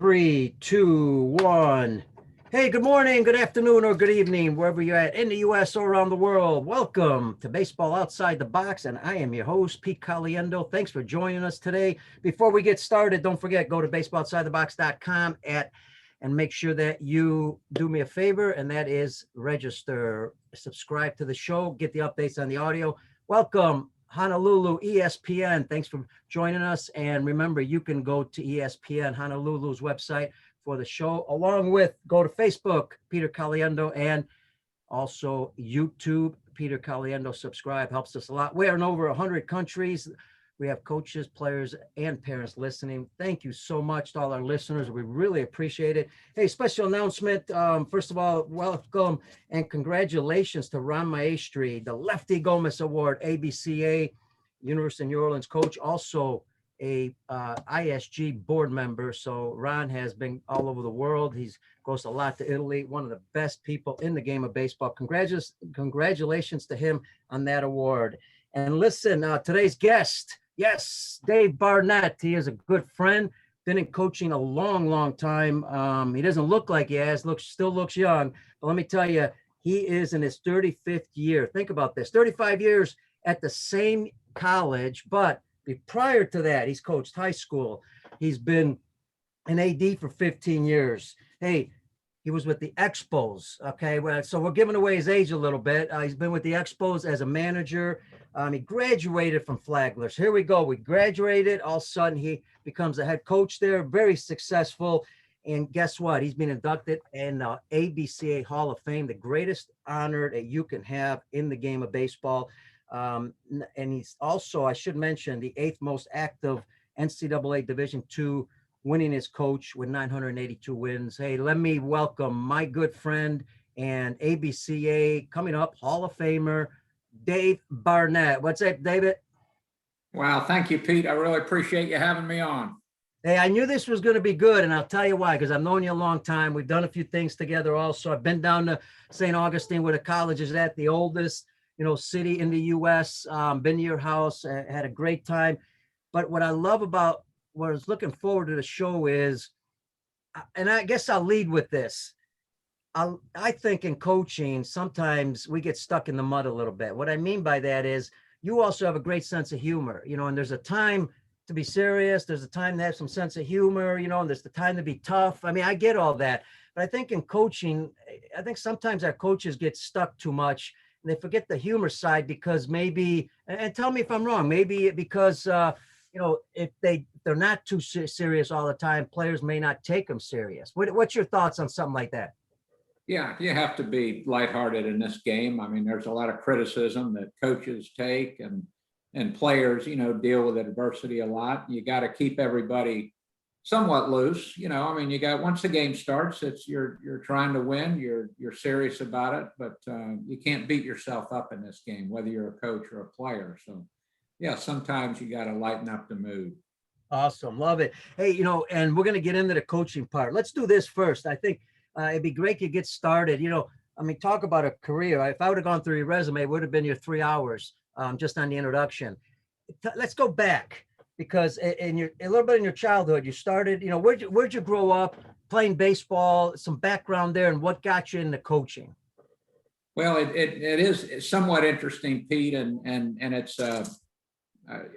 Three, two, one. Hey, good morning, good afternoon, or good evening, wherever you're at in the U.S. or around the world. Welcome to Baseball Outside the Box, and I am your host, Pete Caliendo. Thanks for joining us today. Before we get started, don't forget, go to baseballoutsidethebox.com and make sure that you do me a favor, and that is register, subscribe to the show, get the updates on the audio. Welcome, Honolulu, ESPN. Thanks for joining us. And remember, you can go to ESPN Honolulu's website for the show, along with go to Facebook, Peter Caliendo, and also YouTube, Peter Caliendo. Subscribe, helps us a lot. We're in over 100 countries. We have coaches, players, and parents listening. Thank you so much to all our listeners. We really appreciate it. Hey, special announcement. First of all, welcome and congratulations to Ron Maestri, the Lefty Gomez Award, ABCA, University of New Orleans coach, also a ISG board member. So Ron has been all over the world. He goes a lot to Italy, one of the best people in the game of baseball. Congratulations to him on that award. And listen, today's guest, yes, Dave Barnett. He is a good friend, been in coaching a long, long time. He doesn't look like he has, still looks young. But let me tell you, he is in his 35th year. Think about this, 35 years at the same college. But prior to that, he's coached high school. He's been an AD for 15 years. Hey, he was with the Expos. Okay, well, so we're giving away his age a little bit. He's been with the Expos as a manager. He graduated from Flagler. So here we go. We graduated. All of a sudden, he becomes a head coach there. Very successful. And guess what? He's been inducted in ABCA Hall of Fame, the greatest honor that you can have in the game of baseball. And he's also, I should mention, the 8th most active NCAA Division II winning as coach with 982 wins. Hey, let me welcome my good friend and ABCA coming up Hall of Famer, Dave Barnett. What's up, David? Wow, thank you, Pete. I really appreciate you having me on. Hey, I knew this was going to be good, and I'll tell you why, because I've known you a long time. We've done a few things together also. I've been down to St. Augustine where the college is at, the oldest, city in the U.S., been to your house, had a great time. But what I love about what I was looking forward to the show is, and I guess I'll lead with this. I think in coaching, sometimes we get stuck in the mud a little bit. What I mean by that is you also have a great sense of humor, and there's a time to be serious. There's a time to have some sense of humor, and there's the time to be tough. I mean, I get all that. But I think in coaching, I think sometimes our coaches get stuck too much and they forget the humor side because maybe, and tell me if I'm wrong, maybe because, if they're not too serious all the time, players may not take them serious. What's your thoughts on something like that? Yeah, you have to be lighthearted in this game. I mean, there's a lot of criticism that coaches take and players, deal with adversity a lot. You got to keep everybody somewhat loose. You got, once the game starts, you're trying to win, you're serious about it, but you can't beat yourself up in this game, whether you're a coach or a player. So yeah, sometimes you got to lighten up the mood. Awesome. Love it. Hey, and we're going to get into the coaching part. Let's do this first. I think it'd be great to get started. Talk about a career. If I would have gone through your resume, it would have been your 3 hours just on the introduction. Let's go back because a little bit in your childhood, you started, where'd you grow up playing baseball, some background there, and what got you into coaching? Well, it is somewhat interesting, Pete, and it's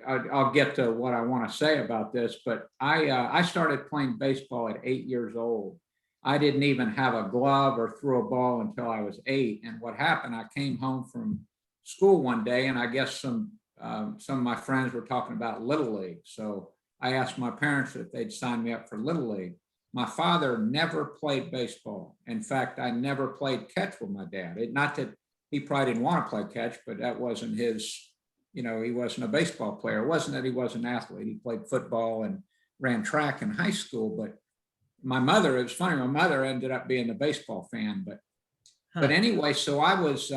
I'll get to what I want to say about this, but I started playing baseball at 8 years old. I didn't even have a glove or throw a ball until I was 8. And what happened, I came home from school one day, and I guess some of my friends were talking about Little League. So I asked my parents if they'd sign me up for Little League. My father never played baseball. In fact, I never played catch with my dad. Not that he probably didn't want to play catch, but that wasn't his. He wasn't a baseball player. It wasn't that he was an athlete. He played football and ran track in high school. But my mother, it was funny, my mother ended up being a baseball fan. But anyway, so I was,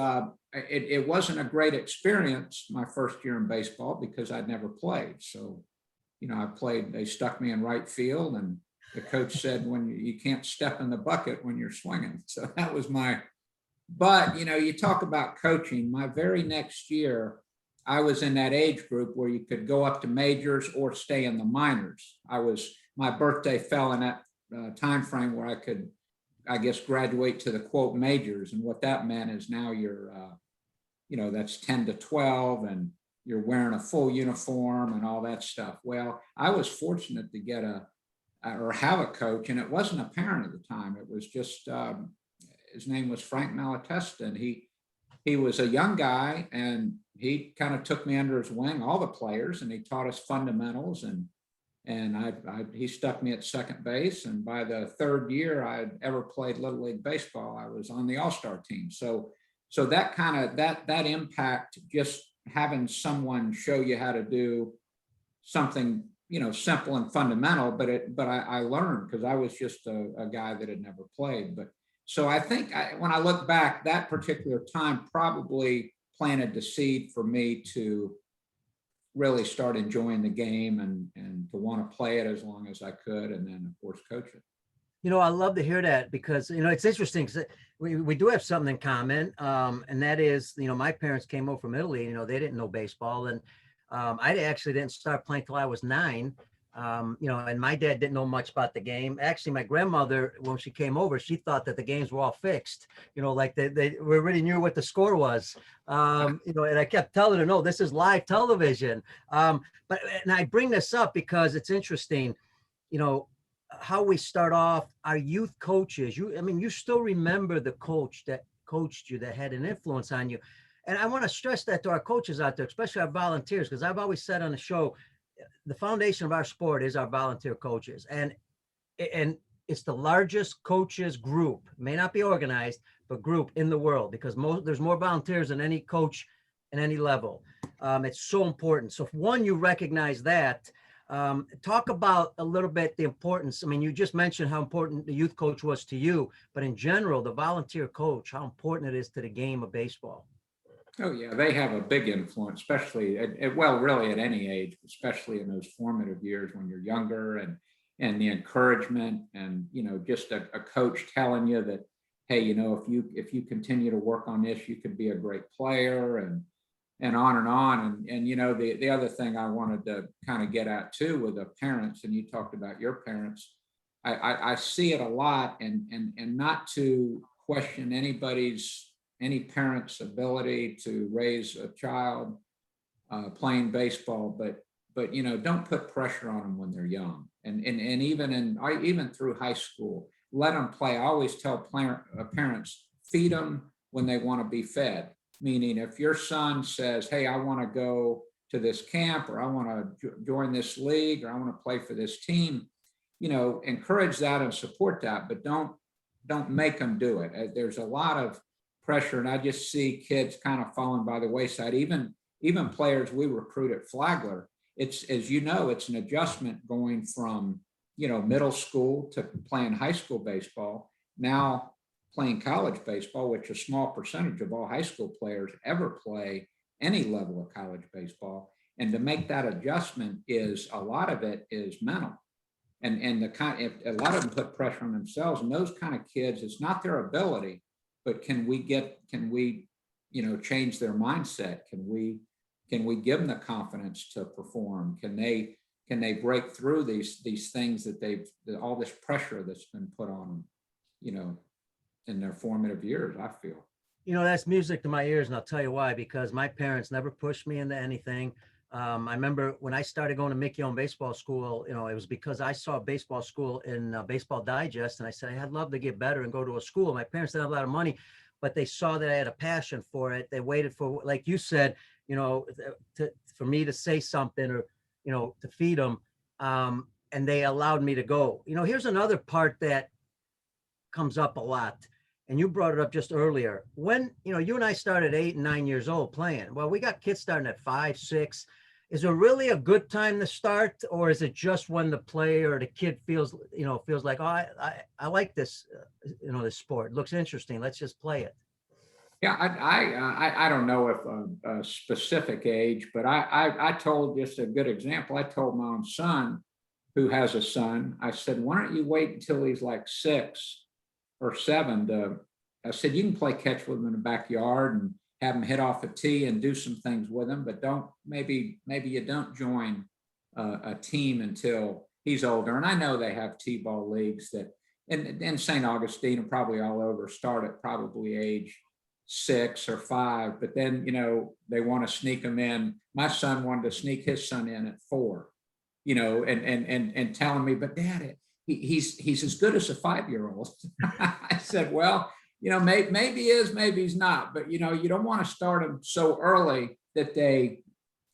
it wasn't a great experience my first year in baseball because I'd never played. So, I played, they stuck me in right field, and the coach said, when you can't step in the bucket when you're swinging. So that was but you talk about coaching. My very next year, I was in that age group where you could go up to majors or stay in the minors. My birthday fell in that time frame where I could, I guess, graduate to the quote majors. And what that meant is now you're, that's 10 to 12 and you're wearing a full uniform and all that stuff. Well, I was fortunate to get or have a coach, and it wasn't a parent at the time. It was just, his name was Frank Malatesta, and he was a young guy, and he kind of took me under his wing, all the players, and he taught us fundamentals, and he stuck me at second base. And by the third year I'd ever played Little League baseball, I was on the All-Star team. So that kind of that impact, just having someone show you how to do something, simple and fundamental, but I learned, because I was just a guy that had never played. But so I think when I look back, that particular time probably planted the seed for me to really start enjoying the game and to want to play it as long as I could. And then, of course, coach it. I love to hear that, because, it's interesting, because we do have something in common. And that is, my parents came over from Italy, they didn't know baseball. And I actually didn't start playing till I was 9. And my dad didn't know much about the game. Actually, my grandmother, when she came over, she thought that the games were all fixed, like we already knew what the score was. And I kept telling her, no, this is live television. And I bring this up because it's interesting, how we start off our youth coaches. You still remember the coach that coached you, that had an influence on you. And I want to stress that to our coaches out there, especially our volunteers, because I've always said on the show, the foundation of our sport is our volunteer coaches. And it's the largest coaches group, may not be organized, but group in the world, because there's more volunteers than any coach in any level. It's so important. So if one, you recognize that, talk about a little bit the importance. You just mentioned how important the youth coach was to you, but in general, the volunteer coach, how important it is to the game of baseball. Oh yeah, they have a big influence, especially really at any age, especially in those formative years when you're younger, and the encouragement, and just a coach telling you that, hey, if you continue to work on this, you could be a great player, and on and on. And the other thing I wanted to kind of get at too with the parents, and you talked about your parents, I see it a lot, and not to question any parent's ability to raise a child playing baseball, but don't put pressure on them when they're young, and even through high school, let them play. I always tell parents, feed them when they want to be fed. Meaning, if your son says, hey, I want to go to this camp, or I want to join this league, or I want to play for this team, encourage that and support that, but don't make them do it. There's a lot of pressure, and I just see kids kind of falling by the wayside. Even players we recruit at Flagler, it's, as it's an adjustment going from middle school to playing high school baseball, now playing college baseball, which a small percentage of all high school players ever play any level of college baseball. And to make that adjustment, a lot of it is mental, and a lot of them put pressure on themselves. And those kind of kids, it's not their ability, but can we change their mindset? Can we give them the confidence to perform? Can they break through these things that all this pressure that's been put on them, in their formative years, I feel. That's music to my ears, and I'll tell you why, because my parents never pushed me into anything. I remember when I started going to Mickey Owen Baseball School, it was because I saw baseball school in Baseball Digest, and I said, I'd love to get better and go to a school. My parents didn't have a lot of money, but they saw that I had a passion for it. They waited for, like you said, for me to say something, or, to feed them. And they allowed me to go. Here's another part that comes up a lot, and you brought it up just earlier. When you and I started 8 and 9 years old playing, well, we got kids starting at 5, 6. Is it really a good time to start, or is it just when the player or the kid feels like, oh, I like this, this sport, it looks interesting, let's just play it? Yeah, I don't know if a specific age, but I told, just a good example, I told my own son, who has a son, I said, why don't you wait until he's like 6 or 7 I said, you can play catch with him in the backyard and have him hit off a tee and do some things with him, but maybe you don't join a team until he's older. And I know they have T-ball leagues that in St. Augustine and probably all over start at probably age 6 or 5, but then, they want to sneak them in. My son wanted to sneak his son in at 4, and telling me, but Dad, he's as good as a 5-year-old. I said, well, maybe he is, maybe he's not, but you don't want to start them so early that they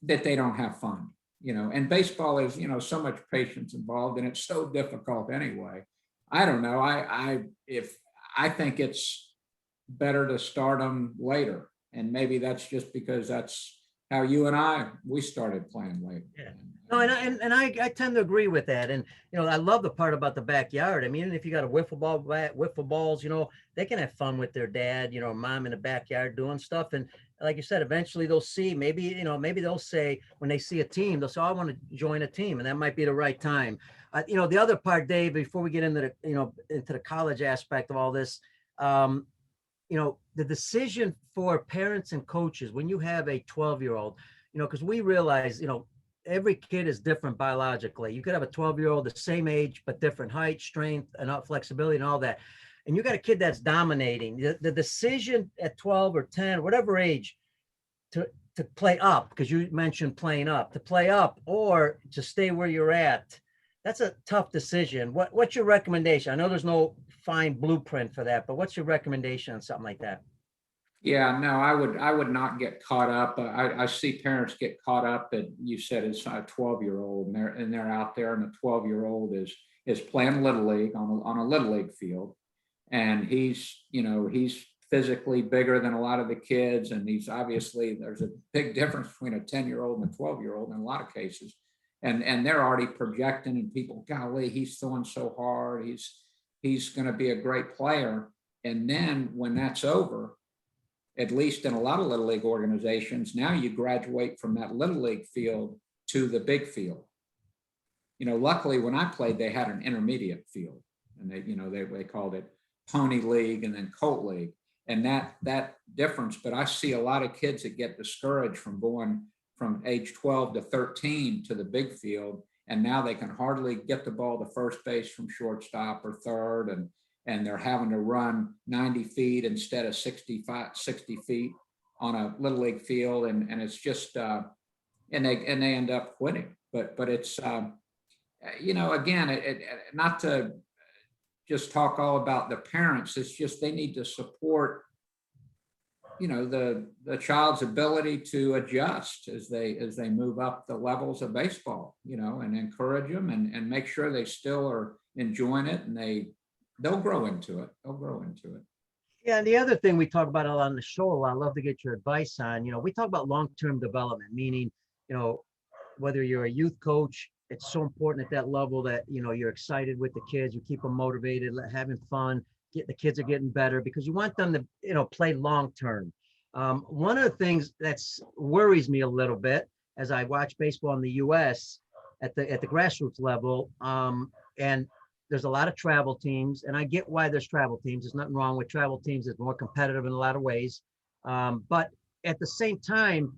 don't have fun, and baseball is, so much patience involved, and it's so difficult anyway. I don't know. I think it's better to start them later, and maybe that's just because that's how you and we started playing later. Yeah. No, and I tend to agree with that. And, I love the part about the backyard. I mean, if you got a wiffle ball bat, wiffle balls, they can have fun with their dad, mom in the backyard doing stuff. And like you said, eventually they'll see, maybe they'll say, when they see a team, they'll say, I want to join a team. And that might be the right time. The other part, Dave, before we get into the college aspect of all this, the decision for parents and coaches, when you have a 12-year-old, because we realize, every kid is different biologically. You could have a 12-year-old the same age, but different height, strength, and flexibility and all that. And you got a kid that's dominating. The decision at 12 or 10, whatever age, to play up, because you mentioned playing up, to play up or to stay where you're at, that's a tough decision. What's your recommendation? I know there's no fine blueprint for that, but what's your recommendation on something like that? Yeah, no, I would not get caught up. I see parents get caught up that you said it's a 12-year-old and they're out there, and the 12-year-old is playing Little League on a Little League field. And he's physically bigger than a lot of the kids. And there's a big difference between a 10-year-old and a 12-year-old in a lot of cases. And they're already projecting, and people, golly, he's throwing so hard. He's going to be a great player. And then when that's over, at least in a lot of Little League organizations, now you graduate from that Little League field to the big field. Luckily when I played, they had an intermediate field, and they called it Pony League and then Colt League. And that difference, but I see a lot of kids that get discouraged from going from age 12 to 13 to the big field. And now they can hardly get the ball to first base from shortstop or third. And they're having to run 90 feet instead of 60 feet on a Little League field. And it's just, and they end up quitting. But it's, again, not to just talk all about the parents. It's just, they need to support, the child's ability to adjust as they move up the levels of baseball, and encourage them and make sure they still are enjoying it, and they'll grow into it. Yeah, and the other thing we talk about on the show, I love to get your advice on, we talk about long-term development, meaning, whether you're a youth coach, it's so important at that level that, you're excited with the kids, you keep them motivated, having fun, the kids are getting better, because you want them to, play long-term. One of the things that worries me a little bit as I watch baseball in the US at the grassroots level, and there's a lot of travel teams, and I get why there's travel teams. There's nothing wrong with travel teams. It's more competitive in a lot of ways. But at the same time,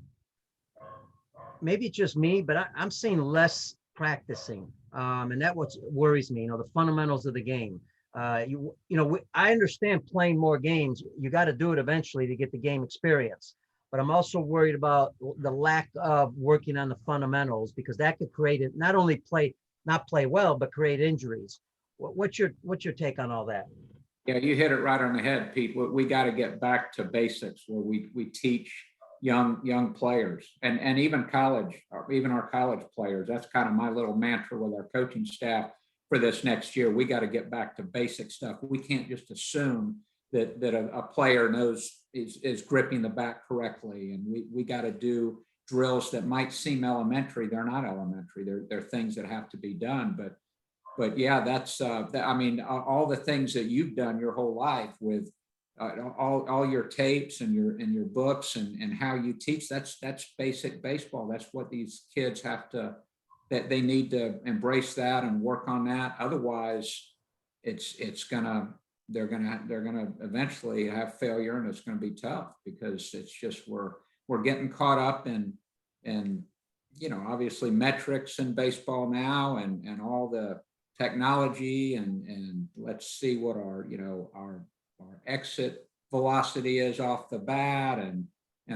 maybe it's just me, but I'm seeing less practicing. And that's what worries me, the fundamentals of the game. I understand playing more games. You got to do it eventually to get the game experience. But I'm also worried about the lack of working on the fundamentals, because that could create it, not only not play well, but create injuries. What's your take on all that? Yeah, you hit it right on the head, Pete. We got to get back to basics where we teach young players and even our college players. That's kind of my little mantra with our coaching staff for this next year. We got to get back to basic stuff. We can't just assume that a player is gripping the bat correctly, and we got to do drills that might seem elementary. They're not elementary. They're things that have to be done. But yeah, that's all the things that you've done your whole life with all your tapes and your books and how you teach. That's basic baseball. That's what these kids that they need to embrace that and work on that. Otherwise, they're gonna eventually have failure, and it's gonna be tough, because it's just we're getting caught up in obviously metrics in baseball now and all the technology and let's see what our exit velocity is off the bat and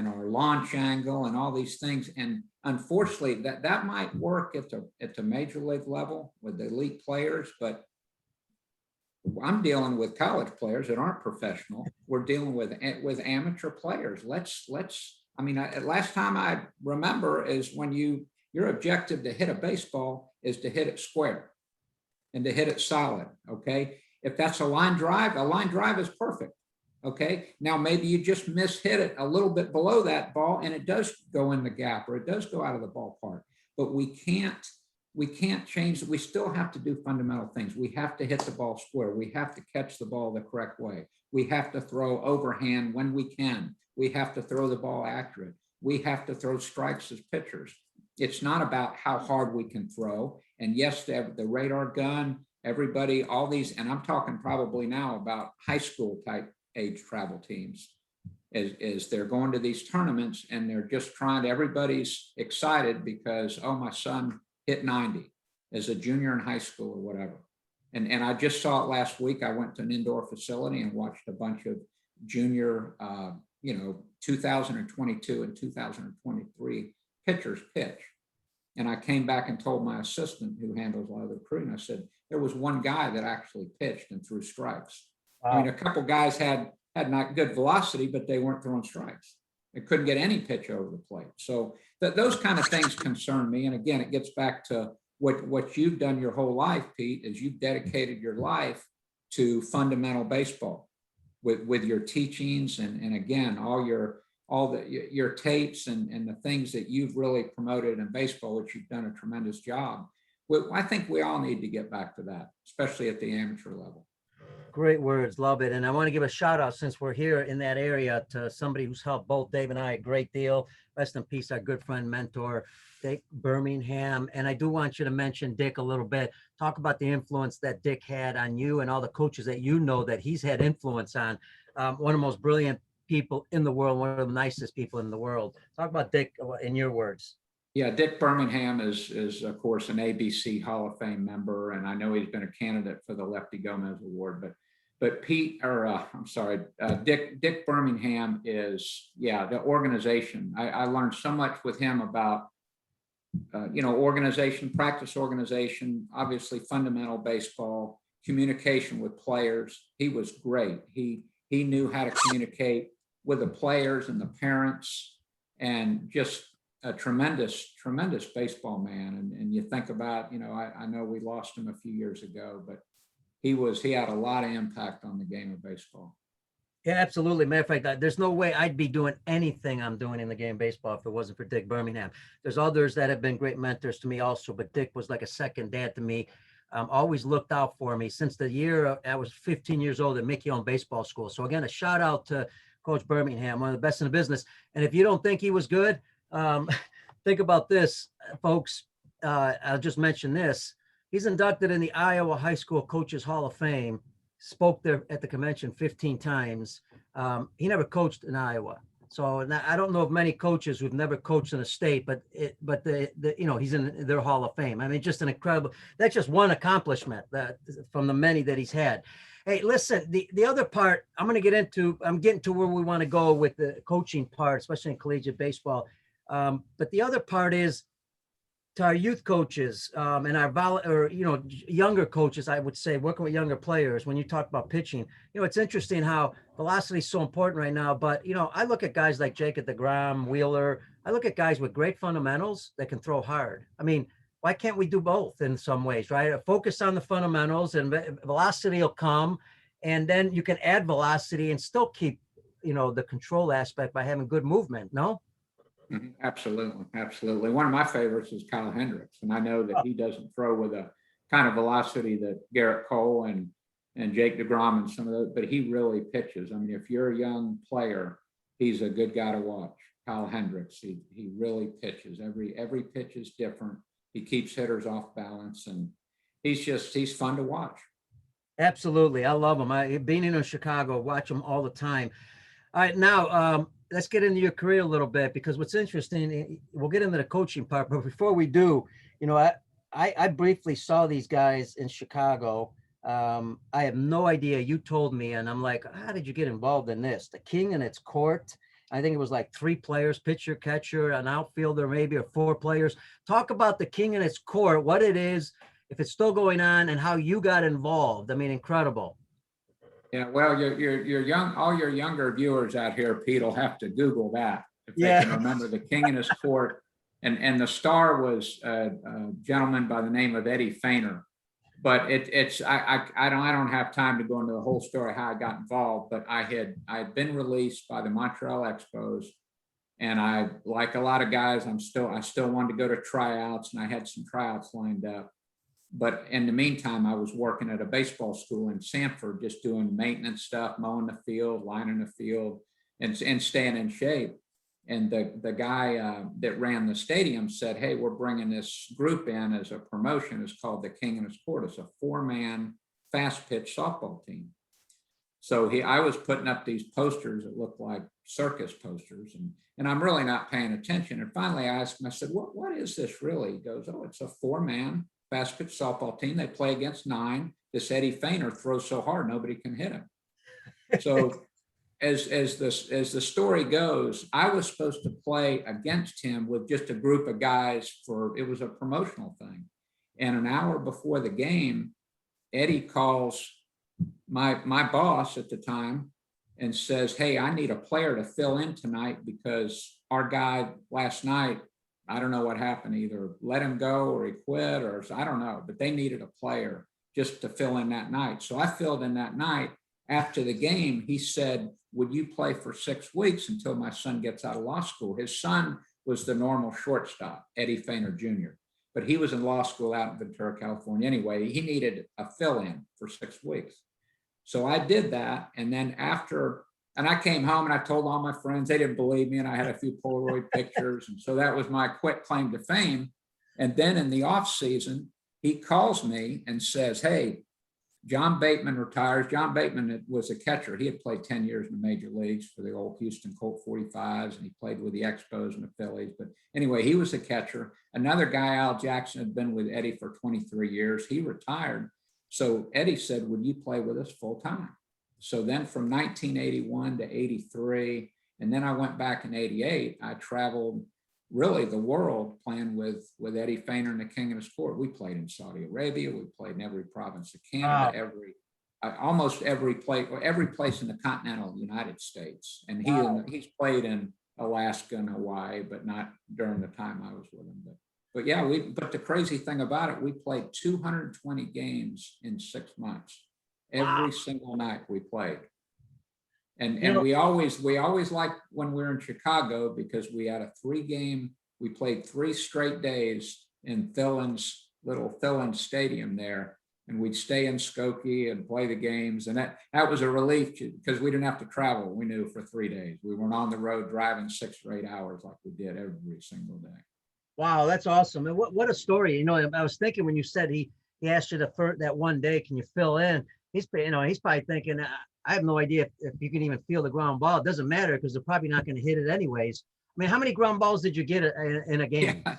our launch angle and all these things. And unfortunately that might work at the major league level with the elite players, but I'm dealing with college players that aren't professional. We're dealing with amateur players. Last time I remember is when your objective to hit a baseball is to hit it square and to hit it solid. Okay. If that's a line drive is perfect. Okay. Now maybe you just hit it a little bit below that ball and it does go in the gap or it does go out of the ballpark, but we can't change it. We still have to do fundamental things. We have to hit the ball square. We have to catch the ball the correct way. We have to throw overhand when we can. We have to throw the ball accurate. We have to throw strikes as pitchers. It's not about how hard we can throw. And yes, the radar gun, everybody, all these, and I'm talking probably now about high school type age travel teams, is they're going to these tournaments and they're just everybody's excited because, oh, my son hit 90 as a junior in high school or whatever. And I just saw it last week. I went to an indoor facility and watched a bunch of junior, 2022 and 2023 pitchers pitch. And I came back and told my assistant who handles a lot of the recruiting, I said, there was one guy that actually pitched and threw strikes. Wow. I mean, a couple guys had not good velocity, but they weren't throwing strikes. They couldn't get any pitch over the plate. So those kind of things concern me. And again, it gets back to what you've done your whole life, Pete, is you've dedicated your life to fundamental baseball with your teachings and again, all your tapes and the things that you've really promoted in baseball, which you've done a tremendous job. I think we all need to get back to that, especially at the amateur level. Great words. Love it. And I want to give a shout out, since we're here in that area, to somebody who's helped both Dave and I a great deal. Rest in peace, our good friend, mentor, Dick Birmingham. And I do want you to mention Dick a little bit. Talk about the influence that Dick had on you and all the coaches that you know that he's had influence on. One of the most brilliant people in the world, one of the nicest people in the world. Talk about Dick in your words. Yeah, Dick Birmingham is of course an ABC Hall of Fame member, and I know he's been a candidate for the Lefty Gomez Award. But Dick Birmingham is the organization. I learned so much with him about organization, practice organization, obviously fundamental baseball, communication with players. He was great. He knew how to communicate with the players and the parents, and just a tremendous baseball man. And you think about, I know we lost him a few years ago, but he had a lot of impact on the game of baseball. Yeah, absolutely. Matter of fact, there's no way I'd be doing anything I'm doing in the game of baseball if it wasn't for Dick Birmingham. There's others that have been great mentors to me also, but Dick was like a second dad to me. Always looked out for me since the year I was 15 years old at Mickey Owen Baseball School. So again, a shout out to Coach Birmingham, one of the best in the business. And if you don't think he was good, think about this, folks. I'll just mention this. He's inducted in the Iowa High School Coaches Hall of Fame, spoke there at the convention 15 times. He never coached in Iowa. So I don't know of many coaches who've never coached in a state, but he's in their Hall of Fame. I mean, just an incredible, that's just one accomplishment from the many that he's had. Hey, listen, the other part I'm getting to where we want to go with the coaching part, especially in collegiate baseball. But the other part is to our youth coaches and our younger coaches, I would say, working with younger players. When you talk about pitching, it's interesting how velocity is so important right now. But I look at guys like Jacob deGrom, Wheeler. I look at guys with great fundamentals that can throw hard. I mean, why can't we do both in some ways, right? Focus on the fundamentals, and velocity will come, and then you can add velocity and still keep the control aspect by having good movement. No. Absolutely. One of my favorites is Kyle Hendricks, and I know that he doesn't throw with a kind of velocity that Garrett Cole and Jake deGrom and some of those, but he really pitches. I mean, if you're a young player, he's a good guy to watch. Kyle Hendricks, he really pitches. Every pitch is different. He keeps hitters off balance, and he's fun to watch. Absolutely. I love him. Being in Chicago, watch him all the time. All right, now let's get into your career a little bit, because what's interesting, we'll get into the coaching part, but before we do, I briefly saw these guys in Chicago. I have no idea. You told me, and I'm like, how did you get involved in this? The King and its court. I think it was like 3 players, pitcher, catcher, an outfielder, maybe, or 4 players. Talk about the King and its court, what it is, if it's still going on, and how you got involved. I mean, incredible. Yeah, well, you're young. All your younger viewers out here, Pete, will have to Google that if they Yeah. can remember the King and his court. And the star was a gentleman by the name of Eddie Feiner. But I don't have time to go into the whole story how I got involved. But I had been released by the Montreal Expos, and I, like a lot of guys, I still wanted to go to tryouts, and I had some tryouts lined up. But in the meantime, I was working at a baseball school in Sanford, just doing maintenance stuff, mowing the field, lining the field, and staying in shape. And the guy that ran the stadium said, hey, we're bringing this group in as a promotion. It's called the King and his Court. It's a 4-man fast pitch softball team. So I was putting up these posters that looked like circus posters, and I'm really not paying attention. And finally I asked him, I said, what is this really? He goes, oh, it's a 4-man fast pitch softball team. They play against 9. This Eddie Feiner throws so hard nobody can hit him. So as the story goes, I was supposed to play against him with just a group of guys it was a promotional thing. And an hour before the game, Eddie calls my boss at the time and says, hey, I need a player to fill in tonight because our guy last night, I don't know what happened, either let him go or he quit, or I don't know, but they needed a player just to fill in that night. So I filled in that night. After the game, he said, would you play for 6 weeks until my son gets out of law school? His son was the normal shortstop, Eddie Feiner Jr., but he was in law school out in Ventura, California. Anyway, he needed a fill-in for 6 weeks. So I did that. And then and I came home and I told all my friends, they didn't believe me. And I had a few Polaroid pictures. And so that was my quick claim to fame. And then in the off season, he calls me and says, hey, John Bateman retires. John Bateman was a catcher. He had played 10 years in the major leagues for the old Houston Colt 45s, and he played with the Expos and the Phillies. But anyway, he was a catcher. Another guy, Al Jackson, had been with Eddie for 23 years. He retired. So Eddie said, would you play with us full time? So then from 1981 to 83, and then I went back in 88, I traveled really the world playing with Eddie Feiner and the King and his Court. We played in Saudi Arabia. We played in every province of Canada, almost every place in the continental United States. And he's played in Alaska and Hawaii, but not during the time I was with him. But yeah, but the crazy thing about it, we played 220 games in 6 months. Every single night we played. And we always liked when we were in Chicago, because we had we played 3 straight days in little Thillins Stadium there. And we'd stay in Skokie and play the games. And that was a relief because we didn't have to travel. We knew for 3 days. We weren't on the road driving 6 or 8 hours like we did every single day. Wow, that's awesome. And what a story. I was thinking when you said he asked you that one day, can you fill in? He's probably thinking, I have no idea if you can even feel the ground ball. It doesn't matter because they're probably not going to hit it anyways. I mean, how many ground balls did you get in a game? Yeah.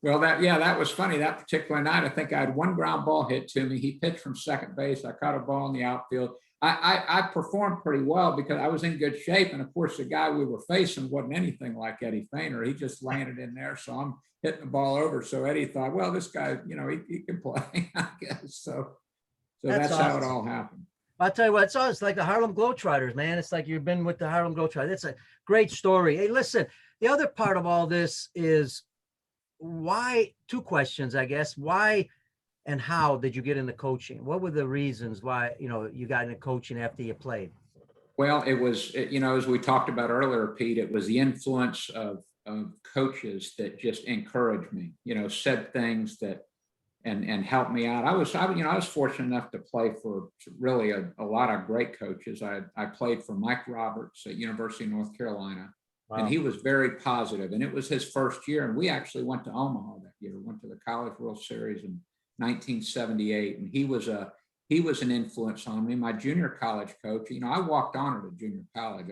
Well, that was funny. That particular night, I think I had 1 ground ball hit to me. He pitched from second base. I caught a ball in the outfield. I performed pretty well because I was in good shape. And of course, the guy we were facing wasn't anything like Eddie Feiner. He just landed in there. So I'm hitting the ball over. So Eddie thought, well, this guy, he can play, I guess. So that's awesome. How it all happened. I'll tell you what, it's like the Harlem Globetrotters, man. It's like you've been with the Harlem Globetrotters. It's a great story. Hey, listen, the other part of all this is why, 2 questions, I guess. Why and how did you get into coaching? What were the reasons why, you got into coaching after you played? Well, it was, as we talked about earlier, Pete, it was the influence of coaches that just encouraged me, said things that, and helped me out. I was fortunate enough to play for really a lot of great coaches. I played for Mike Roberts at University of North Carolina. Wow. And he was very positive, and it was his first year. And we actually went to Omaha that year, went to the College World Series in 1978. And he was an influence on me. My junior college coach, I walked on at a junior college.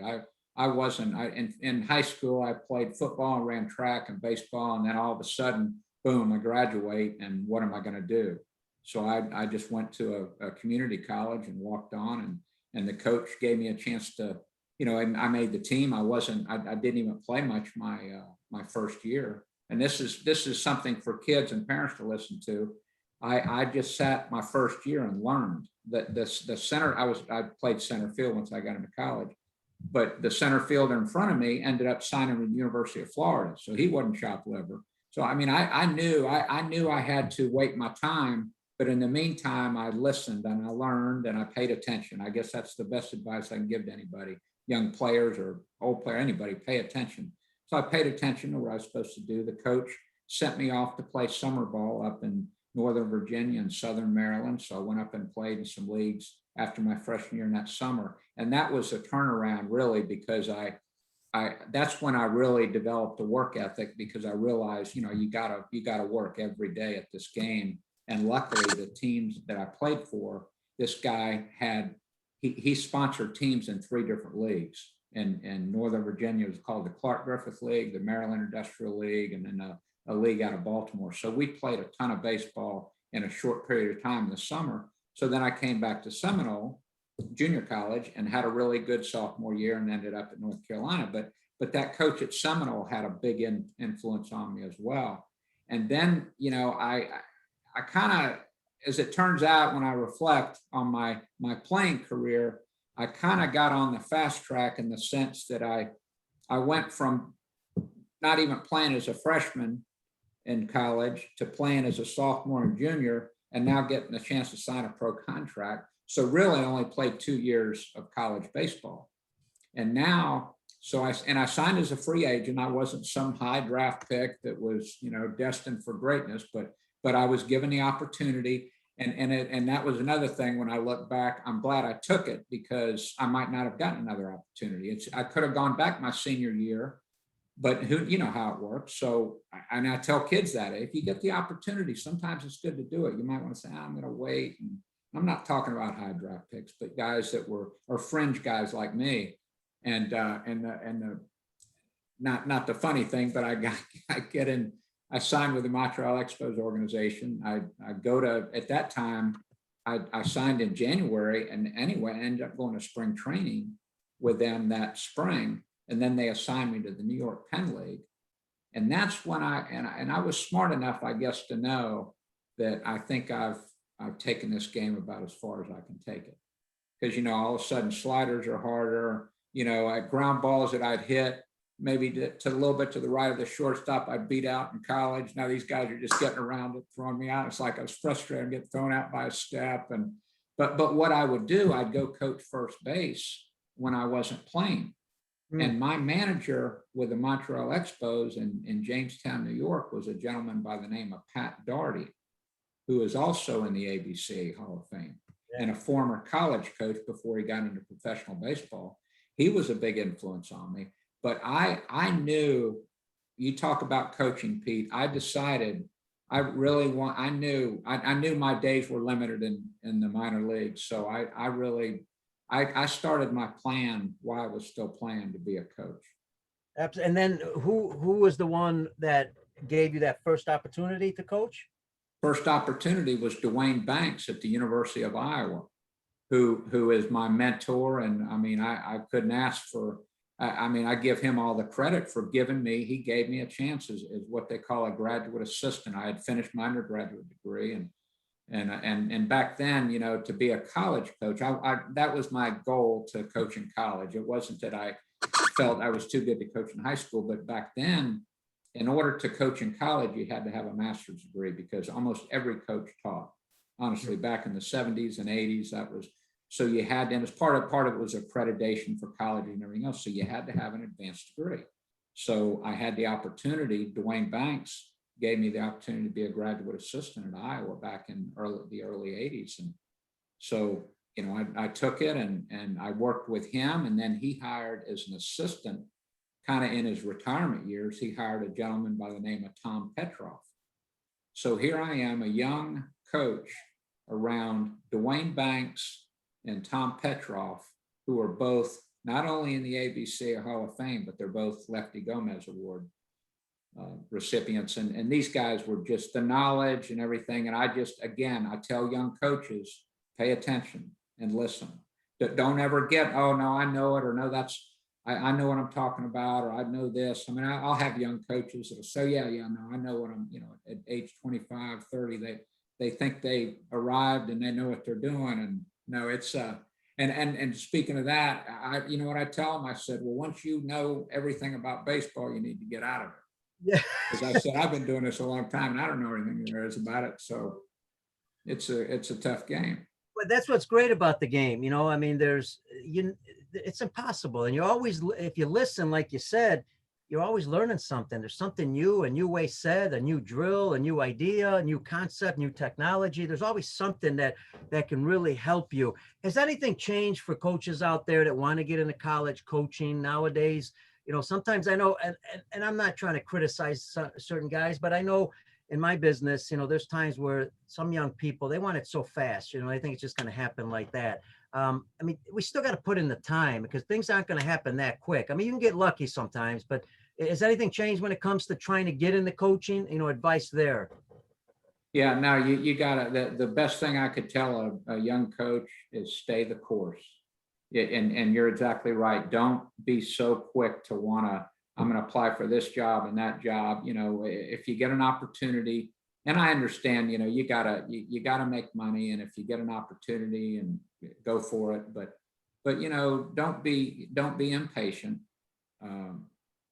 in high school, I played football and ran track and baseball. And then all of a sudden, boom, I graduate. And what am I going to do? So I just went to a community college and walked on, and the coach gave me a chance to, and I made the team. I didn't even play much my first year. And this is something for kids and parents to listen to. I just sat my first year and learned that the center, I played center field once I got into college, but the center fielder in front of me ended up signing with the University of Florida. So he wasn't chopped liver. So, I mean, I knew I had to wait my time, but in the meantime, I listened and I learned and I paid attention. I guess that's the best advice I can give to anybody, young players or old player, anybody, pay attention. So I paid attention to what I was supposed to do. The coach sent me off to play summer ball up in Northern Virginia and Southern Maryland. So I went up and played in some leagues after my freshman year in that summer. And that was a turnaround really, because that's when I really developed a work ethic, because I realized, you gotta work every day at this game. And luckily the teams that I played for, this guy he sponsored teams in 3 different leagues. In Northern Virginia, it was called the Clark Griffith League, the Maryland Industrial League, and then a league out of Baltimore. So we played a ton of baseball in a short period of time in the summer. So then I came back to Seminole Junior College and had a really good sophomore year and ended up at North Carolina. But that coach at Seminole had a big influence on me as well. And then, I kind of, as it turns out, when I reflect on my playing career, I kind of got on the fast track in the sense that I went from not even playing as a freshman in college to playing as a sophomore and junior, and now getting a chance to sign a pro contract. So really I only played 2 years of college baseball. And now, I signed as a free agent. I wasn't some high draft pick that was, destined for greatness, but I was given the opportunity. And that was another thing. When I look back, I'm glad I took it, because I might not have gotten another opportunity. I could have gone back my senior year, but you know how it works. So, and I tell kids that if you get the opportunity, sometimes it's good to do it. You might want to say, I'm going to wait. And I'm not talking about high draft picks, but guys that are fringe guys like me. And not the funny thing, but I signed with the Montreal Expos organization. I go to, at that time, I signed in January, and anyway, I ended up going to spring training with them that spring. And then they assigned me to the New York Penn League. And that's when I was smart enough, I guess, to know that I think I've taken this game about as far as I can take it. Because, all of a sudden sliders are harder, ground balls that I'd hit, maybe to a little bit to the right of the shortstop, I beat out in college. Now these guys are just getting around it, throwing me out. It's like I was frustrated and get thrown out by a step. But what I would do, I'd go coach first base when I wasn't playing. And my manager with the Montreal Expos in Jamestown, New York, was a gentleman by the name of Pat Daugherty, who is also in the ABCA Hall of Fame and a former college coach before he got into professional baseball. He was a big influence on me. But I knew, you talk about coaching, Pete, I decided I knew my days were limited in the minor leagues. So I started my plan while I was still playing to be a coach. And then who was the one that gave you that first opportunity to coach? First opportunity was Dwayne Banks at the University of Iowa, who is my mentor. And I mean, I couldn't ask for, I give him all the credit for he gave me a chance as what they call a graduate assistant. I had finished my undergraduate degree, and back then, to be a college coach, that was my goal to coach in college. It wasn't that I felt I was too good to coach in high school, but back then, in order to coach in college, you had to have a master's degree, because almost every coach taught. Honestly, back in the 70s and 80s, that was, so you had, and as part of it was accreditation for college and everything else. So you had to have an advanced degree. So I had the opportunity. Dwayne Banks gave me the opportunity to be a graduate assistant in Iowa back in the early 80s. And so, I took it and I worked with him. And then he hired as an assistant, kind of in his retirement years, he hired a gentleman by the name of Tom Petroff. So here I am, a young coach around Dwayne Banks and Tom Petroff, who are both not only in the ABCA Hall of Fame, but they're both Lefty Gomez Award recipients. And these guys were just the knowledge and everything. And again, I tell young coaches, pay attention and listen. Don't ever get, oh, no, I know it, or no, I know what I'm talking about, or I know this. I mean, I'll have young coaches that'll say, yeah, no, I know what I'm, at age 25, 30, they think they arrived and they know what they're doing. And no, it's, and speaking of that, you know what I tell them? I said, well, once you know everything about baseball, you need to get out of it. Yeah. Because I said, I've been doing this a long time and I don't know anything there is about it. So it's a tough game. But that's what's great about the game. I mean, it's impossible. And you always, if you listen, like you said, you're always learning something. There's something new, a new way said, a new drill, a new idea, a new concept, new technology. There's always something that can really help you. Has anything changed for coaches out there that want to get into college coaching nowadays? Sometimes I know, and I'm not trying to criticize certain guys, but I know in my business, there's times where some young people, they want it so fast, I think it's just going to happen like that. I mean, we still got to put in the time because things aren't going to happen that quick. I mean, you can get lucky sometimes, but has anything changed when it comes to trying to get into coaching? Advice there. Yeah, no, you gotta, the best thing I could tell a young coach is stay the course. And you're exactly right. Don't be so quick to I'm going to apply for this job and that job. If you get an opportunity, and I understand, you gotta make money. And if you get an opportunity, and go for it, but don't be impatient.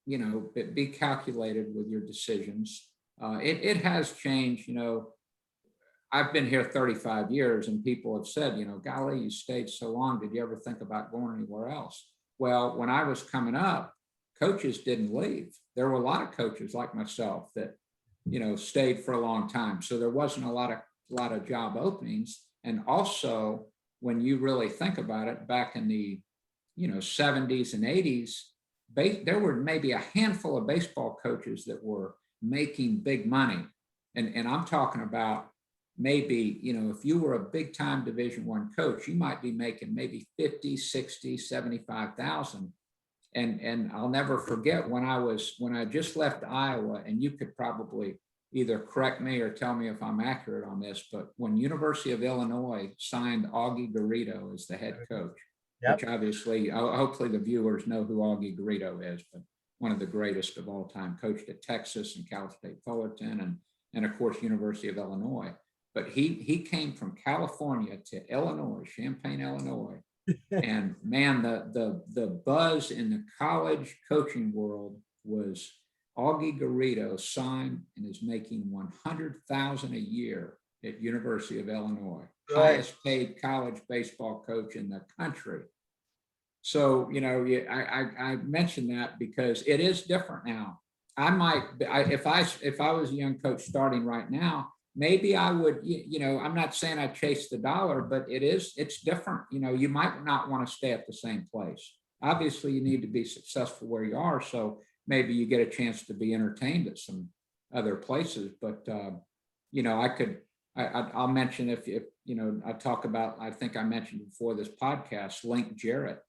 Be calculated with your decisions. It has changed. I've been here 35 years and people have said, golly, you stayed so long. Did you ever think about going anywhere else? Well, when I was coming up, coaches didn't leave. There were a lot of coaches like myself that, stayed for a long time. So there wasn't a lot of job openings. And also, when you really think about it, back in the, 70s and 80s, there were maybe a handful of baseball coaches that were making big money. And I'm talking about maybe, if you were a big time Division I coach, you might be making maybe 50, 60, 75,000. And I'll never forget when I just left Iowa, and you could probably either correct me or tell me if I'm accurate on this, but when University of Illinois signed Augie Garrido as the head coach, yep, which obviously, hopefully the viewers know who Augie Garrido is, but one of the greatest of all time, coached at Texas and Cal State Fullerton and of course, University of Illinois. But he came from California to Illinois, Champaign, Illinois. And man, the buzz in the college coaching world was Augie Garrido signed and is making $100,000 a year at University of Illinois, right, highest paid college baseball coach in the country. So, I mentioned that because it is different now. If I was a young coach starting right now, maybe I would, I'm not saying I chase the dollar, but it's different. You might not want to stay at the same place. Obviously, you need to be successful where you are. So maybe you get a chance to be entertained at some other places. But, I'll mention if I talk about, I think I mentioned before this podcast, Link Jarrett.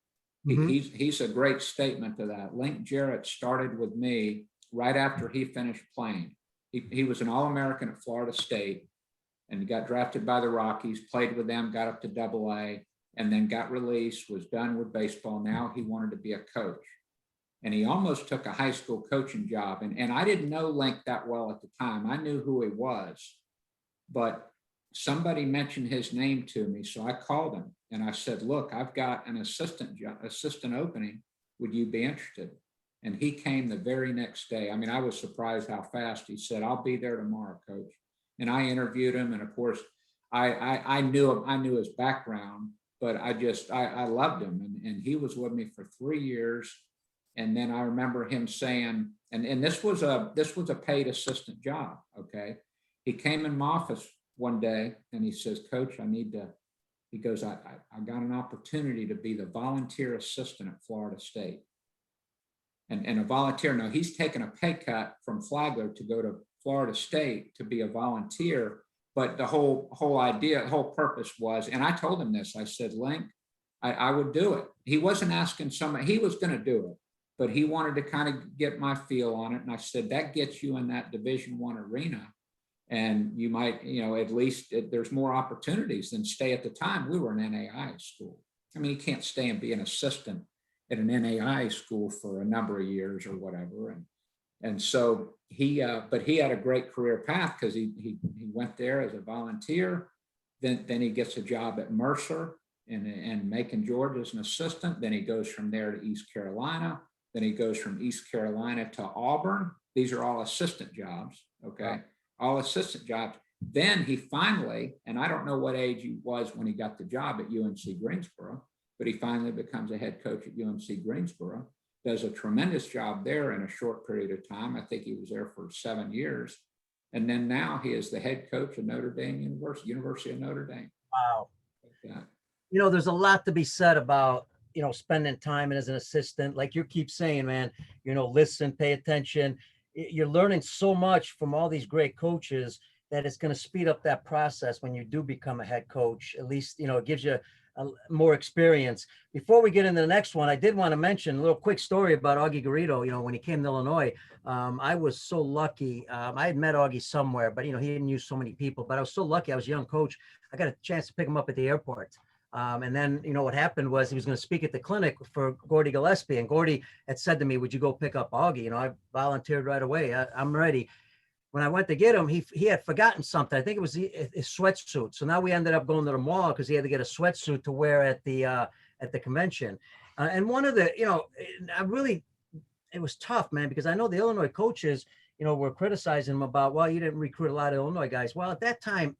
Mm-hmm. He's a great statement to that. Link Jarrett started with me right after he finished playing. He was an All-American at Florida State and got drafted by the Rockies, played with them, got up to AA, and then got released, was done with baseball. Now he wanted to be a coach. And he almost took a high school coaching job. And I didn't know Link that well at the time. I knew who he was, but somebody mentioned his name to me. So I called him and I said, look, I've got an assistant opening. Would you be interested? And he came the very next day. I mean, I was surprised how fast. He said, I'll be there tomorrow, coach. And I interviewed him. And of course, I knew his background, but I loved him. And he was with me for 3 years. And then I remember him saying, and this was a paid assistant job. Okay. He came in my office one day and he says, Coach, he goes, I got an opportunity to be the volunteer assistant at Florida State. And a volunteer, now he's taken a pay cut from Flagler to go to Florida State to be a volunteer. But the whole idea, the whole purpose was, and I told him this, I said, Link, I would do it. He wasn't asking someone, he was going to do it, but he wanted to kind of get my feel on it. And I said, that gets you in that Division I arena. And you might, at least there's more opportunities than stay at the time. We were an NAI school. I mean, you can't stay and be an assistant at an NAI school for a number of years or whatever. And so but he had a great career path because he went there as a volunteer. Then he gets a job at Mercer in Macon, Georgia as an assistant. Then he goes from there to East Carolina. Then he goes from East Carolina to Auburn. These are all assistant jobs, okay? Wow. All assistant jobs. Then he finally, and I don't know what age he was when he got the job at UNC Greensboro, but he finally becomes a head coach at UNC Greensboro, does a tremendous job there in a short period of time. I think he was there for 7 years. And then now he is the head coach of Notre Dame University of Notre Dame. Wow. Yeah. There's a lot to be said about, spending time as an assistant. Like you keep saying, man, listen, pay attention. You're learning so much from all these great coaches that it's going to speed up that process when you do become a head coach. At least, it gives you more experience. Before we get into the next one, I did want to mention a little quick story about Augie Garrido. When he came to Illinois, I was so lucky. I had met Augie somewhere, but, he didn't use so many people, but I was so lucky. I was a young coach. I got a chance to pick him up at the airport. And then, what happened was he was going to speak at the clinic for Gordy Gillespie, and Gordy had said to me, would you go pick up Augie? I volunteered right away. I'm ready. When I went to get him, he had forgotten something. I think it was his sweatsuit. So now we ended up going to the mall because he had to get a sweatsuit to wear at the convention. And one of the, it was tough, man, because I know the Illinois coaches, were criticizing him about, well, you didn't recruit a lot of Illinois guys. Well, at that time,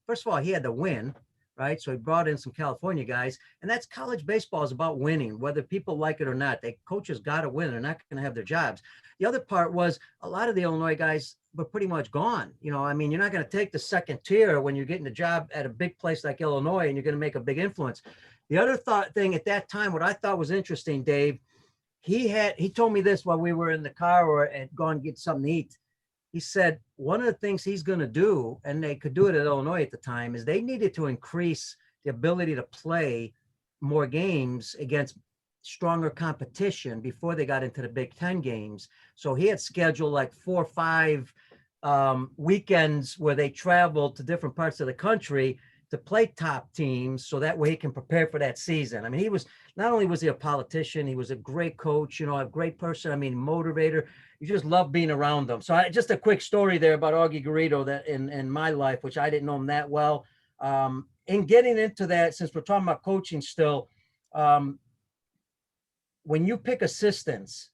first of all, he had to win, right? So he brought in some California guys, and that's college baseball is about winning, whether people like it or not. Coaches got to win. They're not going to have their jobs. The other part was a lot of the Illinois guys were pretty much gone. You're not going to take the second tier when you're getting a job at a big place like Illinois and you're going to make a big influence. The other thing at that time, what I thought was interesting, Dave, he told me this while we were in the car or had gone get something to eat. He said, one of the things he's going to do, and they could do it at Illinois at the time, is they needed to increase the ability to play more games against stronger competition before they got into the Big Ten games. So he had scheduled like 4 or 5 weekends where they traveled to different parts of the country to play top teams, so that way he can prepare for that season. I mean, not only was he a politician, he was a great coach, a great person. I mean, motivator. You just love being around them. So just a quick story there about Augie Garrido that in my life, which I didn't know him that well. In getting into that, since we're talking about coaching still, when you pick assistants,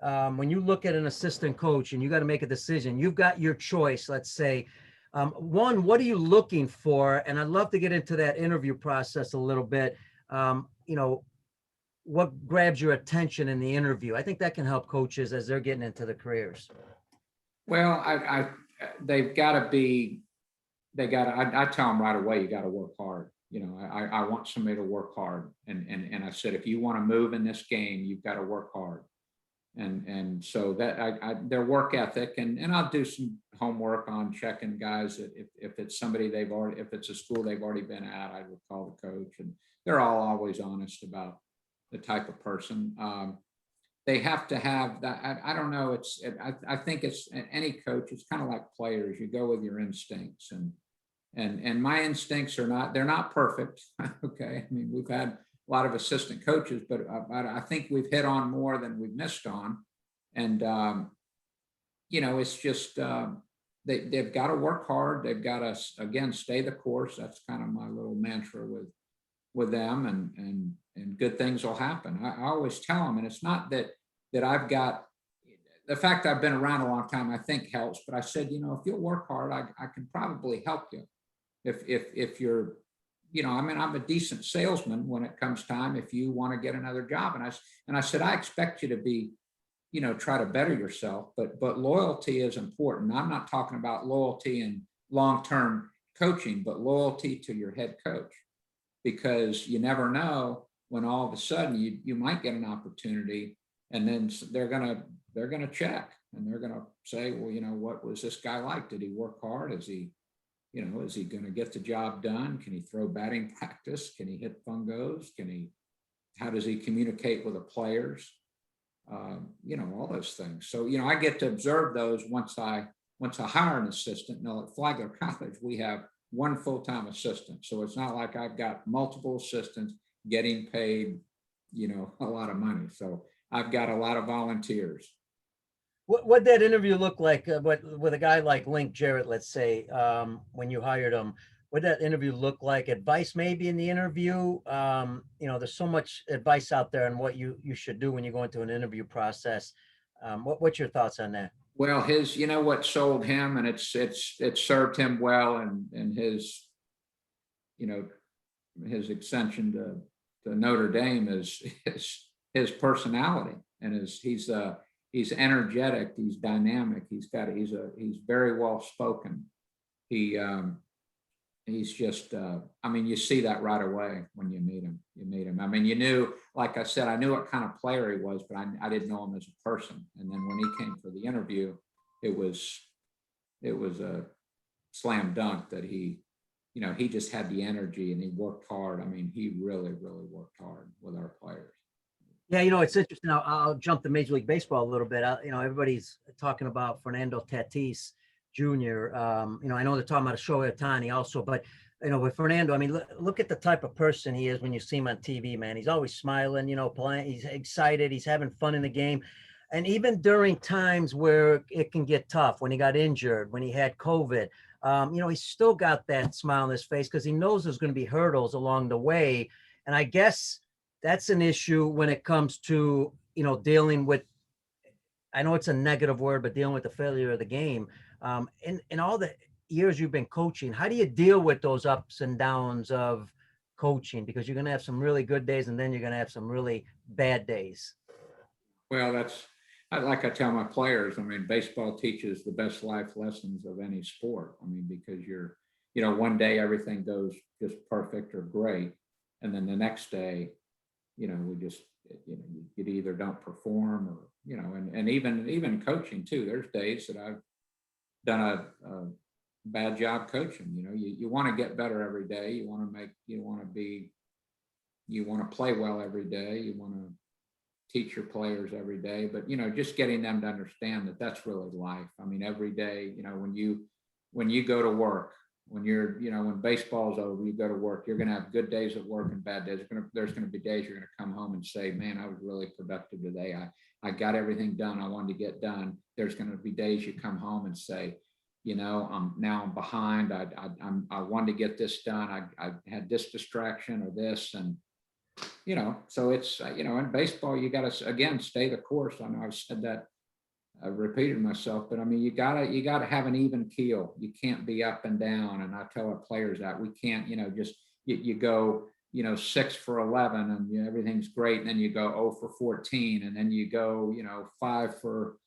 when you look at an assistant coach and you got to make a decision, you've got your choice, let's say. One, what are you looking for? And I'd love to get into that interview process a little bit. What grabs your attention in the interview? I think that can help coaches as they're getting into the careers. Well, they've got to be, I tell them right away, you got to work hard. I want somebody to work hard. And I said, if you want to move in this game, you've got to work hard. And so that their work ethic, and I'll do some homework on checking guys that if it's somebody if it's a school they've already been at, I would call the coach, and they're all always honest about the type of person. They have to have that. I don't know. I think it's any coach. It's kind of like players. You go with your instincts, and my instincts they're not perfect. Okay. I mean, we've had a lot of assistant coaches, but I think we've hit on more than we've missed on. And, it's just, they've got to work hard. They've got to, again, stay the course. That's kind of my little mantra with them, and good things will happen. I always tell them, and it's not that I've got, the fact I've been around a long time, I think helps, but I said, if you'll work hard, I can probably help you. If you're, I'm a decent salesman when it comes time, if you want to get another job. And I said, I expect you to be, try to better yourself, but loyalty is important. I'm not talking about loyalty in long-term coaching, but loyalty to your head coach, because you never know when all of a sudden you might get an opportunity, and then they're going to check, and they're going to say, well, what was this guy like? Did he work hard? Is he, is he going to get the job done? Can he throw batting practice? Can he hit fungos? How does he communicate with the players? All those things. So, I get to observe those once I hire an assistant. Now at Flagler College, we have one full-time assistant. So it's not like I've got multiple assistants getting paid, a lot of money. So I've got a lot of volunteers. What that interview look like with a guy like Link Jarrett, let's say, when you hired him? What that interview look like? Advice maybe in the interview? There's so much advice out there on what you should do when you go into an interview process. What's your thoughts on that? Well, what sold him, and it served him well, and his, his ascension to Notre Dame is his personality, and he's energetic, he's dynamic, he's very well spoken. He's just, you see that right away when you meet him. I mean, you knew, like I said, I knew what kind of player he was, but I didn't know him as a person. And then when he came for the interview, it was a slam dunk that he just had the energy and he worked hard. I mean, he really, really worked hard with our players. Yeah, it's interesting. I'll jump to Major League Baseball a little bit. Everybody's talking about Fernando Tatis Jr. I know they're talking about Shohei Ohtani also, but with Fernando, I mean, look at the type of person he is when you see him on TV, man. He's always smiling, playing. He's excited. He's having fun in the game. And even during times where it can get tough, when he got injured, when he had COVID, he's still got that smile on his face because he knows there's going to be hurdles along the way. And I guess that's an issue when it comes to, dealing with, I know it's a negative word, but dealing with the failure of the game. In all the years you've been coaching, how do you deal with those ups and downs of coaching? Because you're going to have some really good days and then you're going to have some really bad days. Well, like I tell my players, I mean, baseball teaches the best life lessons of any sport. I mean, because one day everything goes just perfect or great. And then the next day, we just, you either don't perform or, and even coaching too, there's days that I've done a bad job coaching. You want to get better every day. You want to play well every day. You want to teach your players every day, but, just getting them to understand that that's really life. I mean, every day, when you go to work, when baseball's over, you go to work, you're going to have good days at work and bad days. There's going to be days you're going to come home and say, man, I was really productive today. I got everything done I wanted to get done. There's going to be days you come home and say, I'm behind. I wanted to get this done. I had this distraction or this. And, so it's, in baseball, you got to, again, stay the course. I know I've said that, I've repeated myself, but I mean, you gotta have an even keel. You can't be up and down. And I tell our players that we can't, just you go, 6 for 11 and everything's great. And then you go 0 for 14 and then you go, 5 for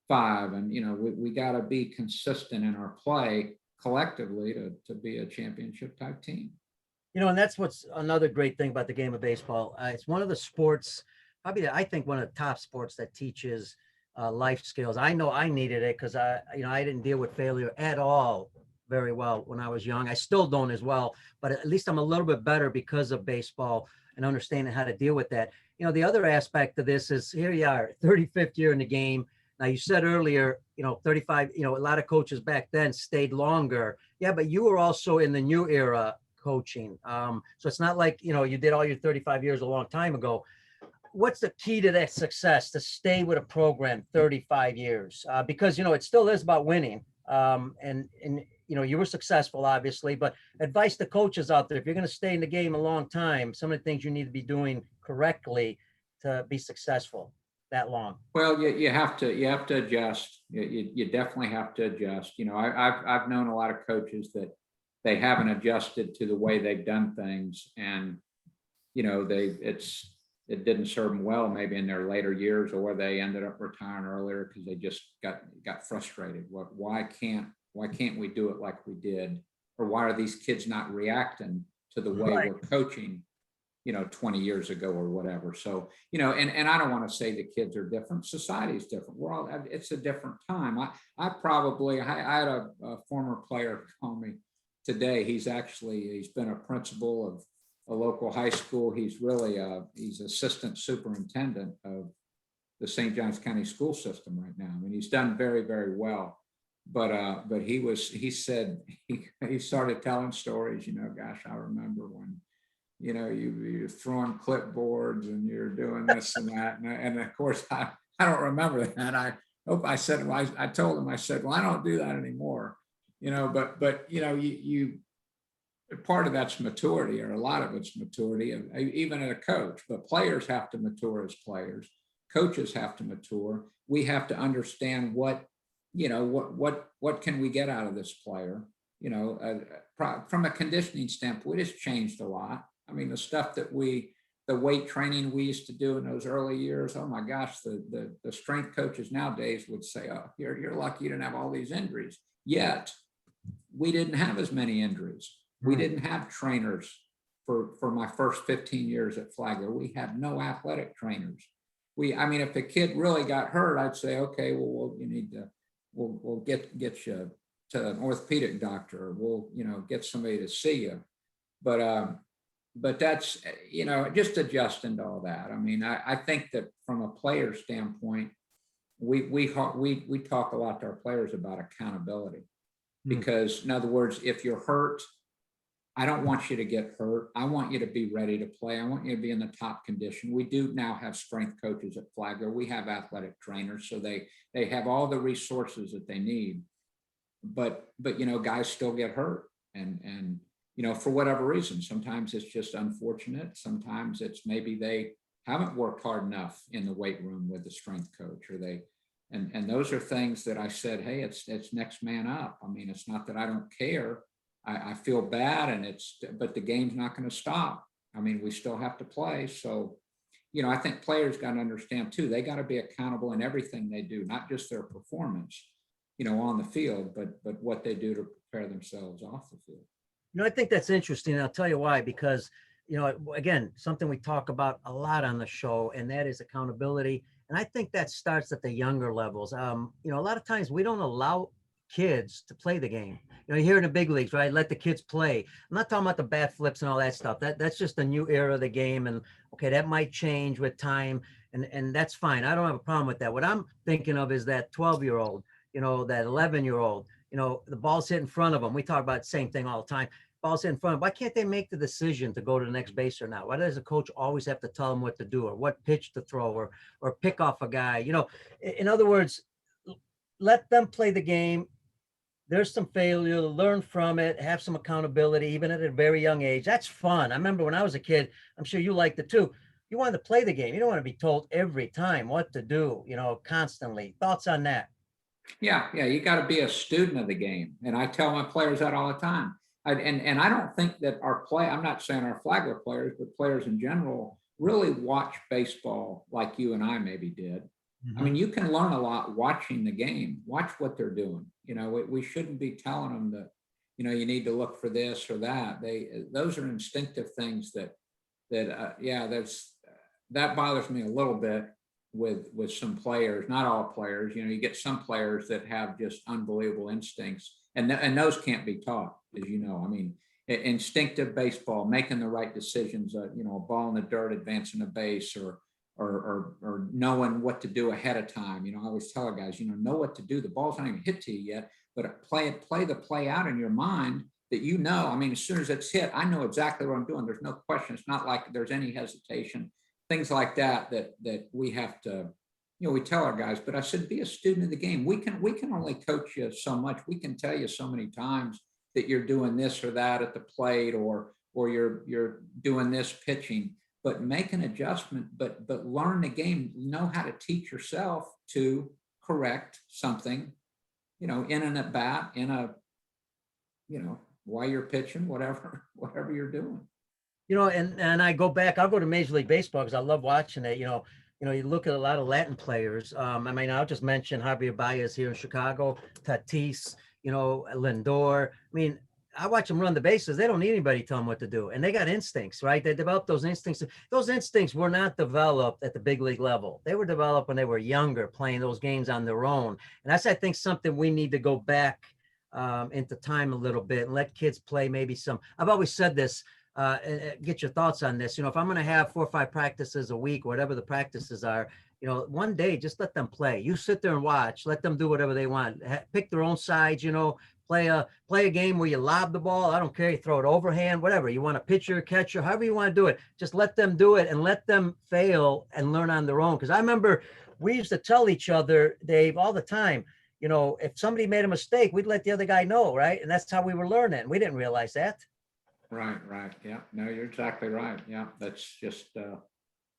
5. And, we got to be consistent in our play collectively to be a championship type team. And that's what's another great thing about the game of baseball. It's one of the sports, probably, I think one of the top sports that teaches life skills. I know I needed it because I didn't deal with failure at all very well when I was young. I still don't as well, but at least I'm a little bit better because of baseball and understanding how to deal with that. The other aspect of this is here you are, 35th year in the game. Now you said earlier, 35, a lot of coaches back then stayed longer. Yeah, but you were also in the new era coaching. So it's not like, you did all your 35 years a long time ago. What's the key to that success to stay with a program 35 years? Because, it still is about winning. And you were successful, obviously, but advice to coaches out there, if you're going to stay in the game a long time, some of the things you need to be doing correctly to be successful that long. Well, you have to adjust. You definitely have to adjust. I've known a lot of coaches that they haven't adjusted to the way they've done things. And, it didn't serve them well, maybe in their later years, or they ended up retiring earlier because they just got frustrated. Why can't we do it like we did? Or why are these kids not reacting to the way we're coaching, 20 years ago or whatever? So, and I don't want to say the kids are different. Society's different. It's a different time. I had a former player call me today. He's been a principal of a local high school. He's really he's assistant superintendent of the St. Johns County school system right now. I mean, he's done very, very well. But he said he started telling stories, gosh, I remember when, you're throwing clipboards and you're doing this and that. And of course, I don't remember that. I said, well, I told him, I said, well, I don't do that anymore, but you part of that's maturity, or a lot of it's maturity, even as a coach, but players have to mature as players. Coaches have to mature. We have to understand what can we get out of this player? From a conditioning standpoint, it's changed a lot. I mean, the stuff that the weight training we used to do in those early years, oh my gosh, the strength coaches nowadays would say, oh, you're lucky you didn't have all these injuries. Yet, we didn't have as many injuries. We didn't have trainers for my first 15 years at Flagler. We had no athletic trainers. If a kid really got hurt, I'd say, okay, well, you need to, we'll get you to an orthopedic doctor, or we'll, get somebody to see you. But that's, just adjusting to all that. I think that from a player standpoint, we talk a lot to our players about accountability, because in other words, if you're hurt, I don't want you to get hurt. I want you to be ready to play. I want you to be in the top condition. We do now have strength coaches at Flagler. We have athletic trainers, so they have all the resources that they need. But guys still get hurt, and for whatever reason. Sometimes it's just unfortunate. Sometimes it's maybe they haven't worked hard enough in the weight room with the strength coach, or and those are things that I said, hey, it's next man up. It's not that I don't care. I feel bad, but the game's not going to stop. We still have to play. So, I think players got to understand too, they got to be accountable in everything they do, not just their performance, on the field, but what they do to prepare themselves off the field. I think that's interesting. And I'll tell you why, because, again, something we talk about a lot on the show, and that is accountability. And I think that starts at the younger levels. A lot of times we don't allow kids to play the game. Here in the big leagues, right? Let the kids play. I'm not talking about the bat flips and all that stuff. That's just a new era of the game. And okay, that might change with time, and that's fine. I don't have a problem with that. What I'm thinking of is that 12-year-old, that 11-year-old, the ball's hit in front of them. We talk about the same thing all the time. Ball's hit in front of them. Why can't they make the decision to go to the next base or not? Why does a coach always have to tell them what to do, or what pitch to throw, or pick off a guy? In other words, let them play the game. There's some failure, learn from it, have some accountability, even at a very young age. That's fun. I remember when I was a kid, I'm sure you liked it too. You wanted to play the game. You don't want to be told every time what to do, constantly. Thoughts on that? Yeah. You got to be a student of the game. And I tell my players that all the time. And I don't think that I'm not saying our Flagler players, but players in general really watch baseball like you and I maybe did. Mm-hmm. You can learn a lot watching the game. Watch what they're doing. We shouldn't be telling them that, you need to look for this or that. Those are instinctive things that bothers me a little bit with some players, not all players. You get some players that have just unbelievable instincts, and those can't be taught, as you know. Instinctive baseball, making the right decisions, a ball in the dirt, advancing a base, or knowing what to do ahead of time. I always tell our guys, know what to do. The ball's not even hit to you yet, but play the play out in your mind that as soon as it's hit, I know exactly what I'm doing. There's no question. It's not like there's any hesitation, things like that we have to, we tell our guys. But I said, be a student of the game. We can only coach you so much. We can tell you so many times that you're doing this or that at the plate, or you're doing this pitching. But make an adjustment, but learn the game, know how to teach yourself to correct something, in an at bat, while you're pitching, whatever you're doing. And I go back, I'll go to Major League Baseball because I love watching it. You look at a lot of Latin players. I'll just mention Javier Baez here in Chicago, Tatis, Lindor. I watch them run the bases. They don't need anybody to tell them what to do. And they got instincts, right? They developed those instincts. Those instincts were not developed at the big league level. They were developed when they were younger, playing those games on their own. And that's, I think, something we need to go back into time a little bit and let kids play maybe some. I've always said this, get your thoughts on this. If I'm going to have 4 or 5 practices a week, whatever the practices are, one day, just let them play. You sit there and watch, let them do whatever they want, pick their own sides, play a game where you lob the ball. I don't care. You throw it overhand, whatever you want, a pitcher, catcher, however you want to do it. Just let them do it and let them fail and learn on their own. Because I remember we used to tell each other, Dave, all the time, if somebody made a mistake, we'd let the other guy know, right? And that's how we were learning. We didn't realize that. Right. Yeah. No, you're exactly right. Yeah. That's just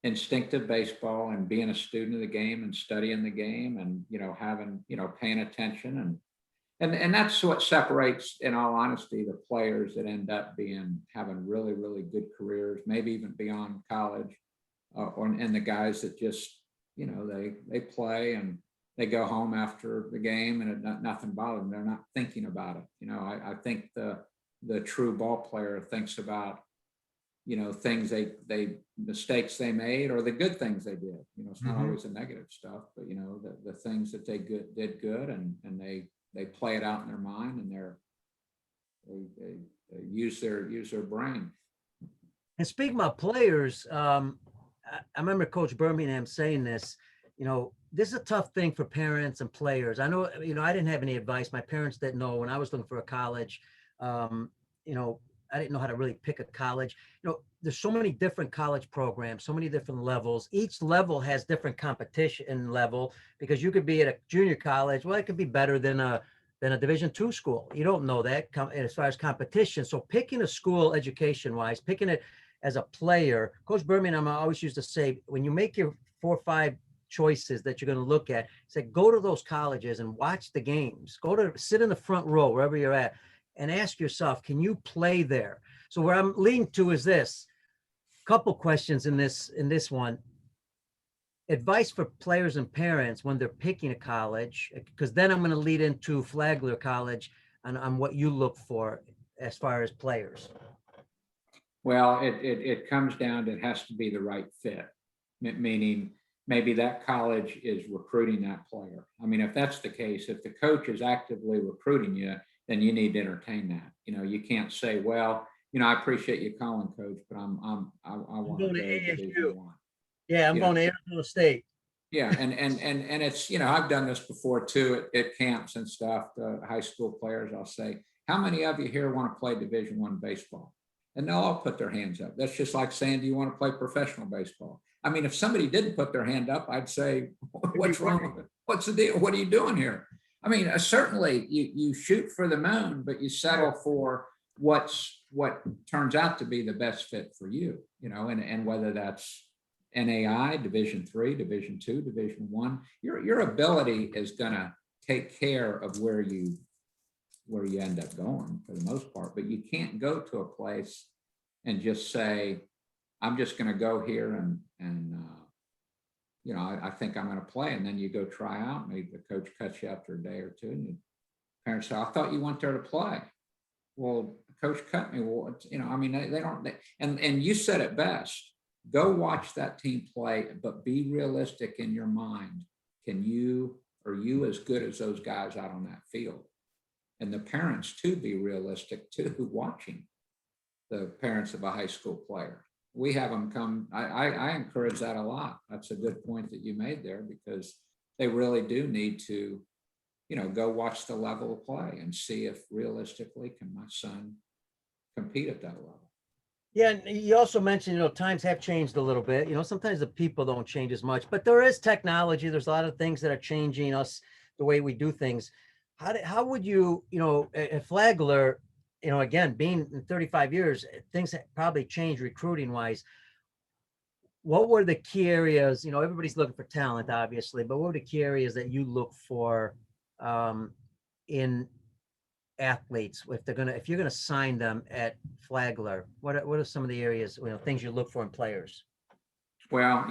instinctive baseball and being a student of the game and studying the game and, having, paying attention and that's what separates, in all honesty, the players that end up having really, really good careers, maybe even beyond college, and the guys that just, they play and they go home after the game and nothing bothers them. They're not thinking about it. I think the true ball player thinks about, things they mistakes they made or the good things they did. It's not always the negative stuff, but the things that they did good and they play it out in their mind and they use their brain. And speaking of players, I remember Coach Birmingham saying this. This is a tough thing for parents and players. I know, I didn't have any advice. My parents didn't know when I was looking for a college. I didn't know how to really pick a college. There's so many different college programs, so many different levels. Each level has different competition level because you could be at a junior college. Well, it could be better than a Division II school. You don't know that as far as competition. So picking a school education-wise, picking it as a player, Coach Birmingham always used to say, when you make your 4 or 5 choices that you're going to look at, say, go to those colleges and watch the games. Sit in the front row, wherever you're at, and ask yourself, can you play there? So where I'm leading to is this couple questions in this one. Advice for players and parents when they're picking a college, because then I'm going to lead into Flagler College on what you look for as far as players. Well, it comes down to, it has to be the right fit, meaning maybe that college is recruiting that player. I mean, if that's the case, if the coach is actively recruiting you, then you need to entertain that. You can't say, well, I appreciate you calling, Coach, but I want to go to Division I. Yeah, I'm going to Arizona State. Yeah, and it's, I've done this before too at camps and stuff. The high school players, I'll say, how many of you here want to play Division I baseball? And they'll all put their hands up. That's just like saying, do you want to play professional baseball? I mean, if somebody didn't put their hand up, I'd say, what's wrong? What's the deal? What are you doing here? I mean, certainly you shoot for the moon, but you settle for what turns out to be the best fit for you, and whether that's NAI, Division III, Division II, Division I, your ability is going to take care of where you end up going for the most part. But you can't go to a place and just say, I'm just going to go here and I think I'm going to play. And then you go try out. Maybe the coach cuts you after a day or two, and the parents say, I thought you went there to play. Well, the coach cut me. Well, I mean, they don't. And you said it best. Go watch that team play, but be realistic in your mind. Are you as good as those guys out on that field? And the parents too, be realistic too, watching the parents of a high school player. We have them come. I encourage that a lot. That's a good point that you made there, because they really do need to, go watch the level of play and see if realistically can my son compete at that level. Yeah, and you also mentioned, times have changed a little bit. Sometimes the people don't change as much, but there is technology. There's a lot of things that are changing us, the way we do things. How would you, at Flagler, again, being in 35 years, things have probably changed recruiting wise. What were the key areas? Everybody's looking for talent, obviously, but what were the key areas that you look for in athletes if you're gonna sign them at Flagler? What are some of the areas, things you look for in players? Well,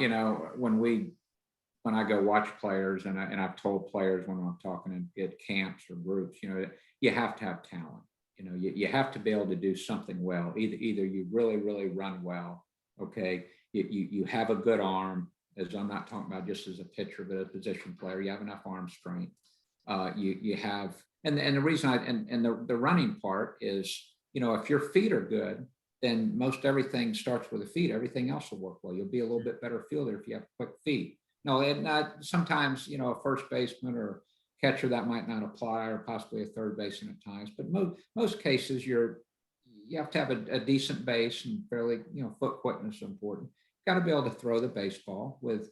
when I go watch players, and I've told players when I'm talking at camps or groups, you have to have talent. You have to be able to do something well. Either you really, really run well, okay, you have a good arm, as I'm not talking about just as a pitcher, but a position player, you have enough arm strength. You have, and the reason and the running part is, if your feet are good, then most everything starts with the feet. Everything else will work well. You'll be a little bit better fielder if you have quick feet. No, and sometimes, a first baseman or catcher that might not apply, or possibly a third baseman at times. But most cases, you have to have a decent base and fairly, foot quickness is important. Got to be able to throw the baseball with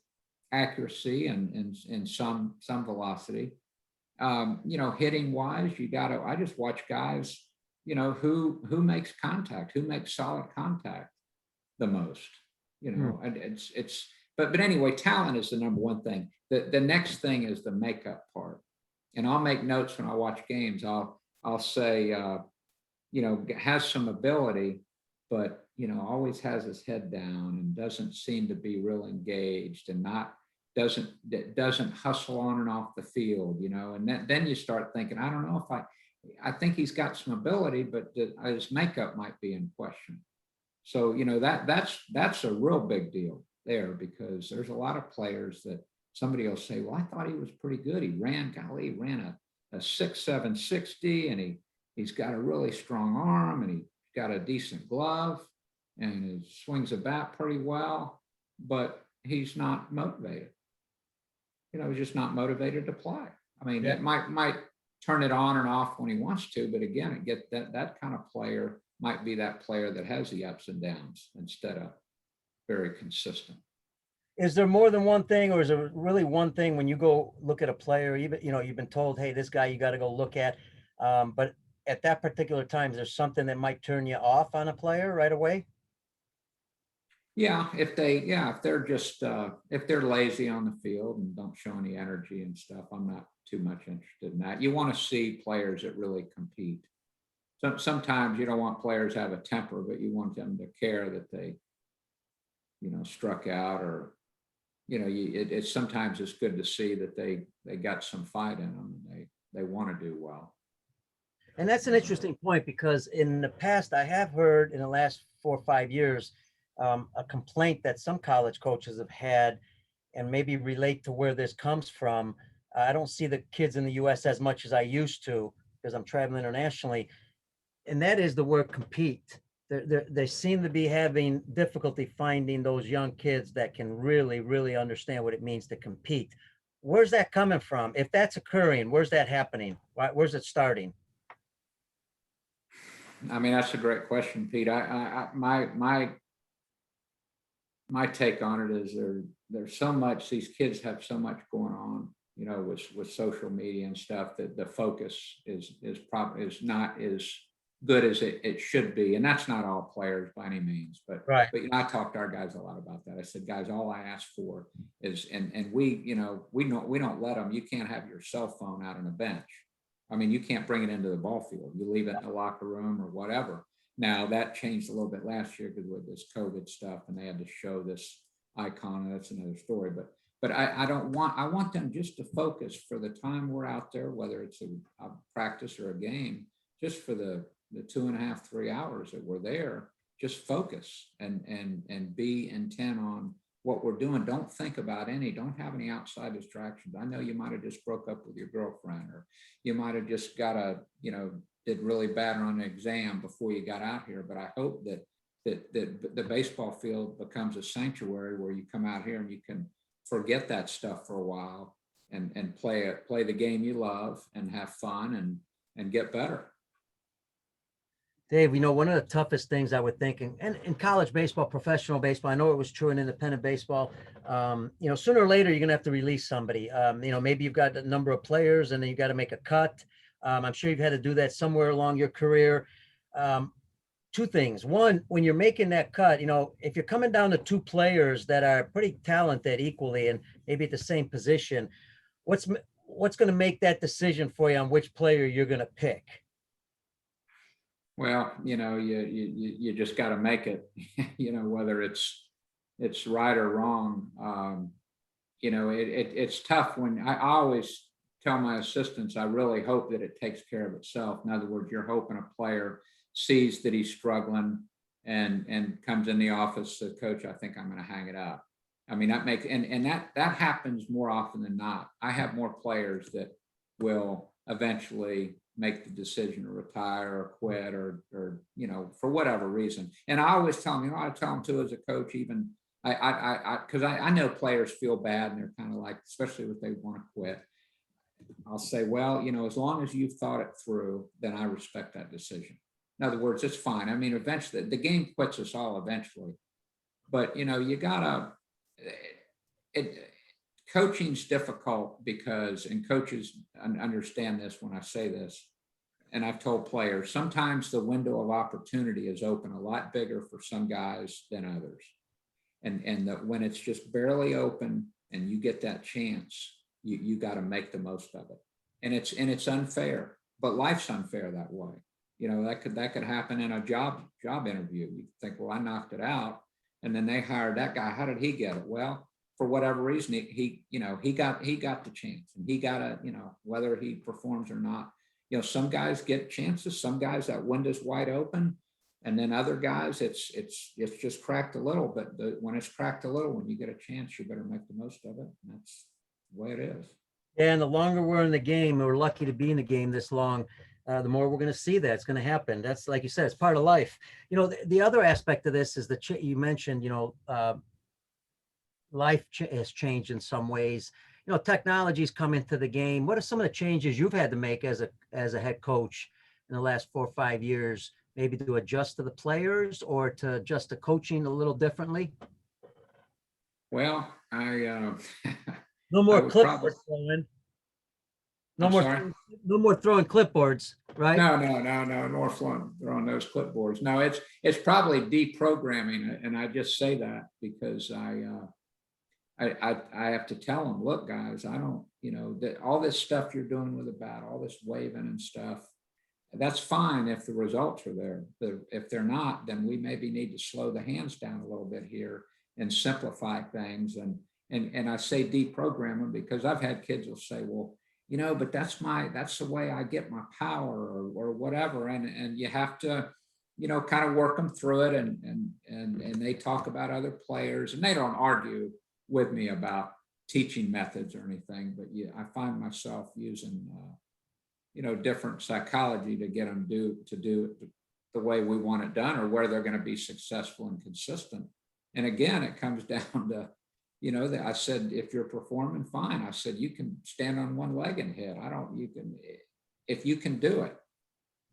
accuracy and some velocity. Hitting wise, I just watch guys, who makes contact, who makes solid contact the most, and but anyway, talent is the number one thing. The next thing is the makeup part. And I'll make notes when I watch games. I'll say, has some ability, but, always has his head down and doesn't seem to be real engaged and doesn't hustle on and off the field, and then you start thinking, I don't know if I think he's got some ability, but his makeup might be in question. So, that's a real big deal there, because there's a lot of players that somebody will say, well, I thought he was pretty good. He ran a 6.7 60, and he's got a really strong arm, and he's got a decent glove, and he swings a bat pretty well, but he's not motivated. He's just not motivated to play. I mean, it might turn it on and off when he wants to, but again, that kind of player might be that player that has the ups and downs instead of very consistent. Is there more than one thing, or is there really one thing when you go look at a player, even, you've been told, hey, this guy, you got to go look at, but at that particular time, there's something that might turn you off on a player right away? Yeah, if they're just, if they're lazy on the field and don't show any energy and stuff, I'm not too much interested in that. You want to see players that really compete. Sometimes you don't want players to have a temper, but you want them to care that they, struck out, or, it's sometimes it's good to see that they got some fight in them, and they want to do well. And that's an interesting point, because in the past, I have heard in the last 4 or 5 years, a complaint that some college coaches have had, and maybe relate to where this comes from. I don't see the kids in the U.S. as much as I used to, because I'm traveling internationally. And that is the word compete. They seem to be having difficulty finding those young kids that can really, really understand what it means to compete. Where's that coming from? If that's occurring, where's that happening? Where's it starting? I mean, that's a great question, Pete. My take on it is there's so much, these kids have so much going on, with social media and stuff, that the focus is not as good as it should be. And that's not all players by any means, but Right. But I talked to our guys a lot about that. I said, guys, all I ask for is, and we don't let them. You can't have your cell phone out on a bench. I mean, you can't bring it into the ball field. You leave it in the locker room or whatever. Now that changed a little bit last year, because with this COVID stuff, and they had to show this icon, and that's another story. But I want them just to focus for the time we're out there, whether it's a practice or a game, just for the 2.5, 3 hours that we're there, just focus and be intent on what we're doing. Don't think about don't have any outside distractions. I know you might have just broke up with your girlfriend, or you might have just got did really bad on an exam before you got out here. But I hope that the baseball field becomes a sanctuary where you come out here and you can forget that stuff for a while and play the game you love and have fun and get better. Dave, one of the toughest things I would think, and in college baseball, professional baseball, I know it was true in independent baseball, sooner or later, you're going to have to release somebody. Maybe you've got a number of players and then you got to make a cut. I'm sure you've had to do that somewhere along your career. Two things. One, when you're making that cut, if you're coming down to 2 players that are pretty talented equally and maybe at the same position, what's going to make that decision for you on which player you're going to pick? Well, you just got to make it, whether it's right or wrong. It's tough when I always tell my assistants, I really hope that it takes care of itself. In other words, you're hoping a player sees that he's struggling and comes in the office, says, Coach, I think I'm going to hang it up. I mean, that makes, and that happens more often than not. I have more players that will eventually make the decision to retire or quit or for whatever reason. And I always tell them, I tell them too as a coach, even because I know players feel bad and they're kind of like, especially if they want to quit. I'll say, well, as long as you've thought it through, then I respect that decision. In other words, it's fine. I mean, eventually the game quits us all eventually, but you gotta, coaching's difficult because, and coaches understand this when I say this, and I've told players, sometimes the window of opportunity is open a lot bigger for some guys than others. And that when it's just barely open and you get that chance, you got to make the most of it. And it's unfair, but life's unfair that way. That could happen in a job interview. You think, well, I knocked it out, and then they hired that guy. How did he get it? Well, for whatever reason, he got the chance, and he got a, whether he performs or not. Some guys get chances. Some guys that window's wide open, and then other guys it's just cracked a little. But when it's cracked a little, when you get a chance, you better make the most of it. And that's the way it is. Yeah, and the longer we're in the game, we're lucky to be in the game this long, the more we're going to see that it's going to happen. That's, like you said, it's part of life. The other aspect of this is you mentioned, life has changed in some ways. Technology's come into the game. What are some of the changes you've had to make as a head coach in the last 4 or 5 years, maybe to adjust to the players or to adjust to coaching a little differently? Well, I no more clipboard throwing. No more throwing clipboards, right? No more throwing those clipboards. No, it's probably deprogramming, and I just say that because I have to tell them, look, guys, I don't, that all this stuff you're doing with the bat, all this waving and stuff, that's fine if the results are there. If they're not, then we maybe need to slow the hands down a little bit here and simplify things. And I say deprogram them because I've had kids will say, well, but that's the way I get my power or whatever. And you have to, kind of work them through it. And they talk about other players, and they don't argue with me about teaching methods or anything, but I find myself using, different psychology to get them to do it the way we want it done, or where they're going to be successful and consistent. And again, it comes down to, I said, if you're performing fine, I said, you can stand on one leg and hit. If you can do it,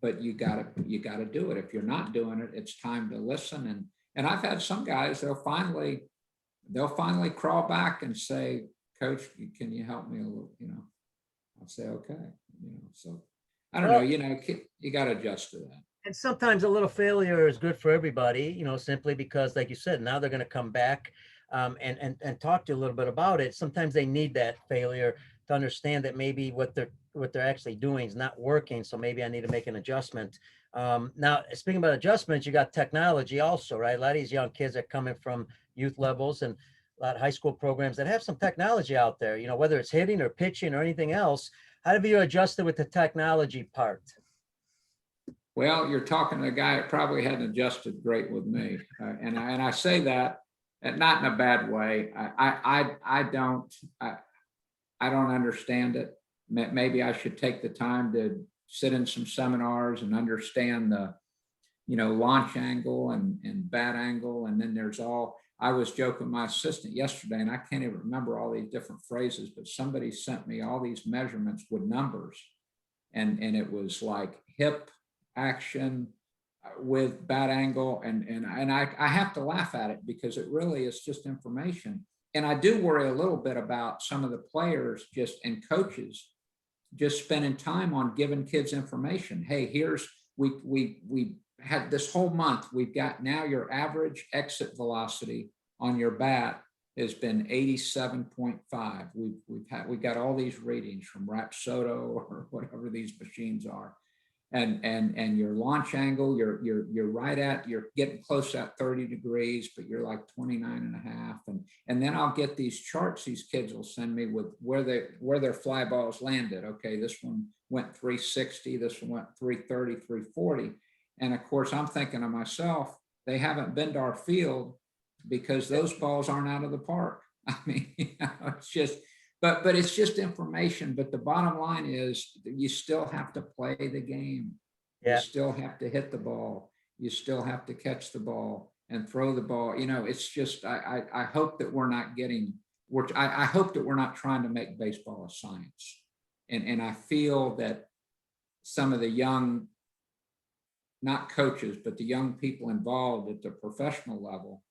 but you gotta do it. If you're not doing it, it's time to listen. And I've had some guys, they'll finally crawl back and say, Coach, can you help me a little, I'll say, okay. So I don't know, you got to adjust to that. And sometimes a little failure is good for everybody, simply because, like you said, now they're going to come back and talk to you a little bit about it. Sometimes they need that failure to understand that maybe what they're actually doing is not working. So maybe I need to make an adjustment. Now, speaking about adjustments, you got technology also, right? A lot of these young kids are coming from youth levels and a lot of high school programs that have some technology out there, whether it's hitting or pitching or anything else. How have you adjusted with the technology part? Well, you're talking to a guy that probably hadn't adjusted great with me. And I say that not in a bad way. I don't understand it. Maybe I should take the time to sit in some seminars and understand the, launch angle and bat angle. And then I was joking with my assistant yesterday, and I can't even remember all these different phrases, but somebody sent me all these measurements with numbers. And it was like hip action with bat angle. And I have to laugh at it because it really is just information. And I do worry a little bit about some of the players and coaches just spending time on giving kids information. Hey, we had this whole month, we've got now your average exit velocity on your bat has been 87.5. We've got all these readings from Rapsodo or whatever these machines are. And your launch angle, you're getting close at 30 degrees, but you're like 29 and a half. And then I'll get these charts these kids will send me with where their fly balls landed. Okay, this one went 360, this one went 330, 340. And of course, I'm thinking to myself, they haven't been to our field because those balls aren't out of the park. I mean, it's just, but it's just information. But the bottom line is you still have to play the game. You Yeah. still have to hit the ball. You still have to catch the ball and throw the ball. You know, it's just, I hope that we're not getting, I hope that we're not trying to make baseball a science. And I feel that some of the young, not coaches, but the young people involved at the professional level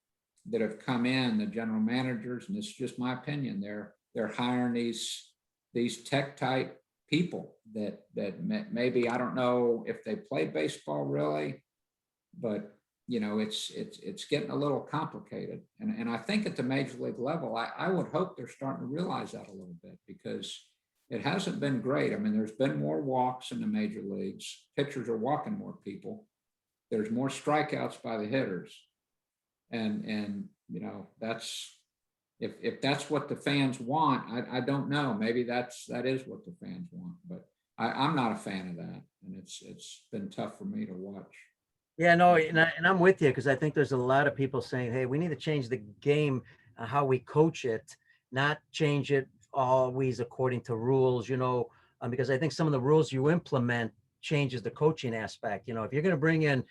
that have come in, the general managers, and this is just my opinion, they're hiring these tech type people that maybe, I don't know if they play baseball really, but you know, it's getting a little complicated. And I think at the major league level, I would hope they're starting to realize that a little bit, because it hasn't been great. I mean, there's been more walks in the major leagues. Pitchers are walking more people. There's more strikeouts by the hitters. And you know, that's, if that's what the fans want, I don't know. Maybe that is what the fans want, but I'm not a fan of that. And it's been tough for me to watch. Yeah, no, and I'm with you, because I think there's a lot of people saying, hey, we need to change the game, how we coach it, not change it always according to rules, you know, because I think some of the rules you implement changes the coaching aspect. You know, if you're going to bring in,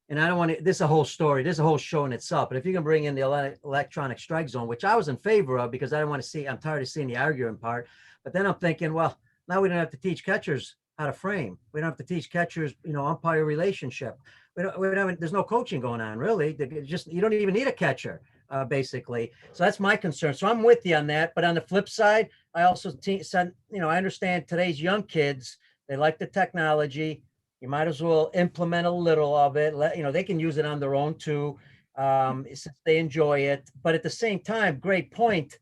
and I don't want to, this is a whole story, this is a whole show in itself, but if you can bring in the electronic strike zone, which I was in favor of, because I don't want to see, I'm tired of seeing the arguing part, but then I'm thinking, well, now we don't have to teach catchers how to frame. We don't have to teach catchers, you know, umpire relationship. There's no coaching going on, really. You don't even need a catcher, basically. So that's my concern. So I'm with you on that. But on the flip side, I also said, you know, I understand today's young kids, they like the technology. You might as well implement a little of it. You know, they can use it on their own too, since they enjoy it. But at the same time, great point.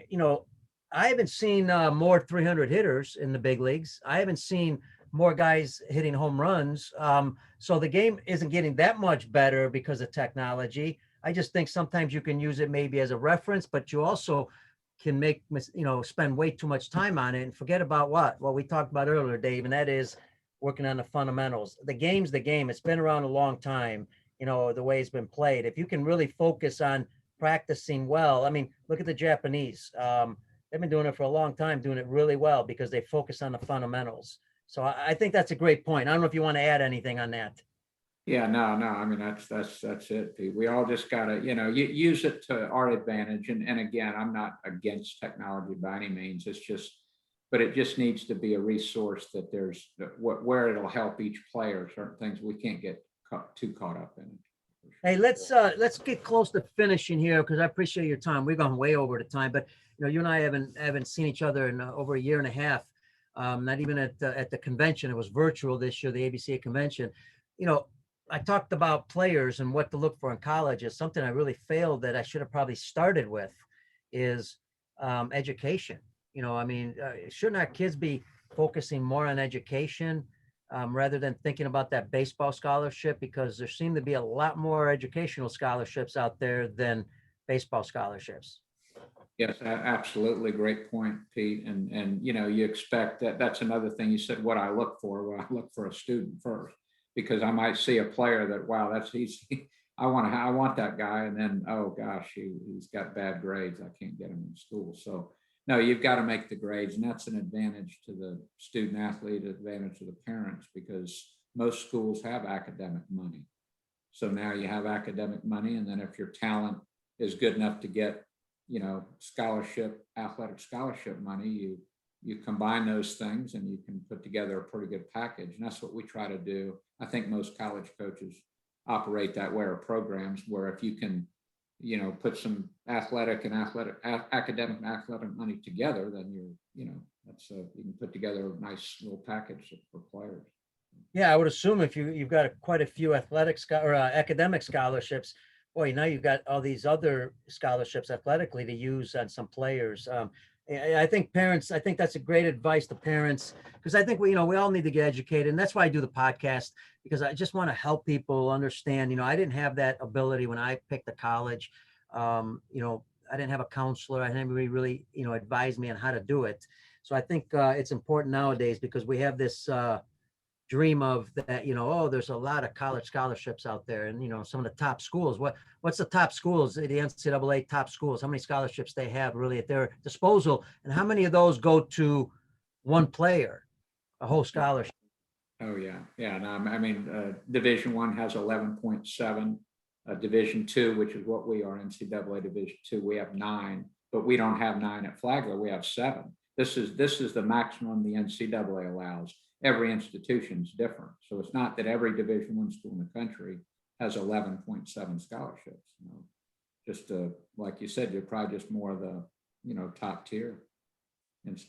You know, I haven't seen more 300 hitters in the big leagues. I haven't seen more guys hitting home runs. So the game isn't getting that much better because of technology. I just think sometimes you can use it maybe as a reference, but you also can make, you know, spend way too much time on it and forget about what we talked about earlier, Dave, and that is working on the fundamentals. The game's the game. It's been around a long time, you know, the way it's been played. If you can really focus on practicing well, I mean, look at the Japanese. They've been doing it for a long time, doing it really well because they focus on the fundamentals. So I think that's a great point. I don't know if you want to add anything on that. Yeah, no. I mean, that's it, Pete. We all just gotta, you know, use it to our advantage. And again, I'm not against technology by any means. It's just, but it just needs to be a resource that there's where it'll help each player. Certain things we can't get too caught up in it. Hey, let's get close to finishing here, because I appreciate your time. We've gone way over the time, but you know, you and I haven't seen each other in over a year and a half. Not even at the convention. It was virtual this year, the ABCA convention. You know, I talked about players and what to look for in college. Is something I really failed that I should have probably started with is education. You know, I mean, shouldn't our kids be focusing more on education rather than thinking about that baseball scholarship? Because there seem to be a lot more educational scholarships out there than baseball scholarships. Yes, absolutely. Great point, Pete. And you know, you expect that's another thing you said, what I look for. Well, I look for a student first, because I might see a player that, wow, I want that guy. And then, oh gosh, he's got bad grades. I can't get him in school. So no, you've got to make the grades, and that's an advantage to the student athlete, advantage to the parents, because most schools have academic money. So now you have academic money. And then if your talent is good enough to get, you know, athletic scholarship money, you combine those things and you can put together a pretty good package. And that's what we try to do. I think most college coaches operate that way, or programs where if you can, you know, put some academic and athletic money together, then you know, you can put together a nice little package for players. Yeah, I would assume if you've got quite a few academic scholarships, boy, now you've got all these other scholarships athletically to use on some players. I think that's a great advice to parents, because I think we all need to get educated. And that's why I do the podcast, because I just want to help people understand. You know, I didn't have that ability when I picked a college. You know, I didn't have a counselor. I didn't have anybody really, you know, advise me on how to do it. So I think it's important nowadays, because we have this, dream of that, oh, there's a lot of college scholarships out there, and some of the top schools. What's the top schools, the NCAA top schools, how many scholarships they have really at their disposal, and how many of those go to one player, a whole scholarship? Oh yeah. No, I mean, Division I has 11.7. Division II, which is what we are, NCAA Division II, we have 9, but we don't have 9 at Flagler. We have 7. This is the maximum the NCAA allows. Every institution is different, so it's not that every Division I school in the country has 11.7 scholarships. Just like you said, you're probably just more of the top tier.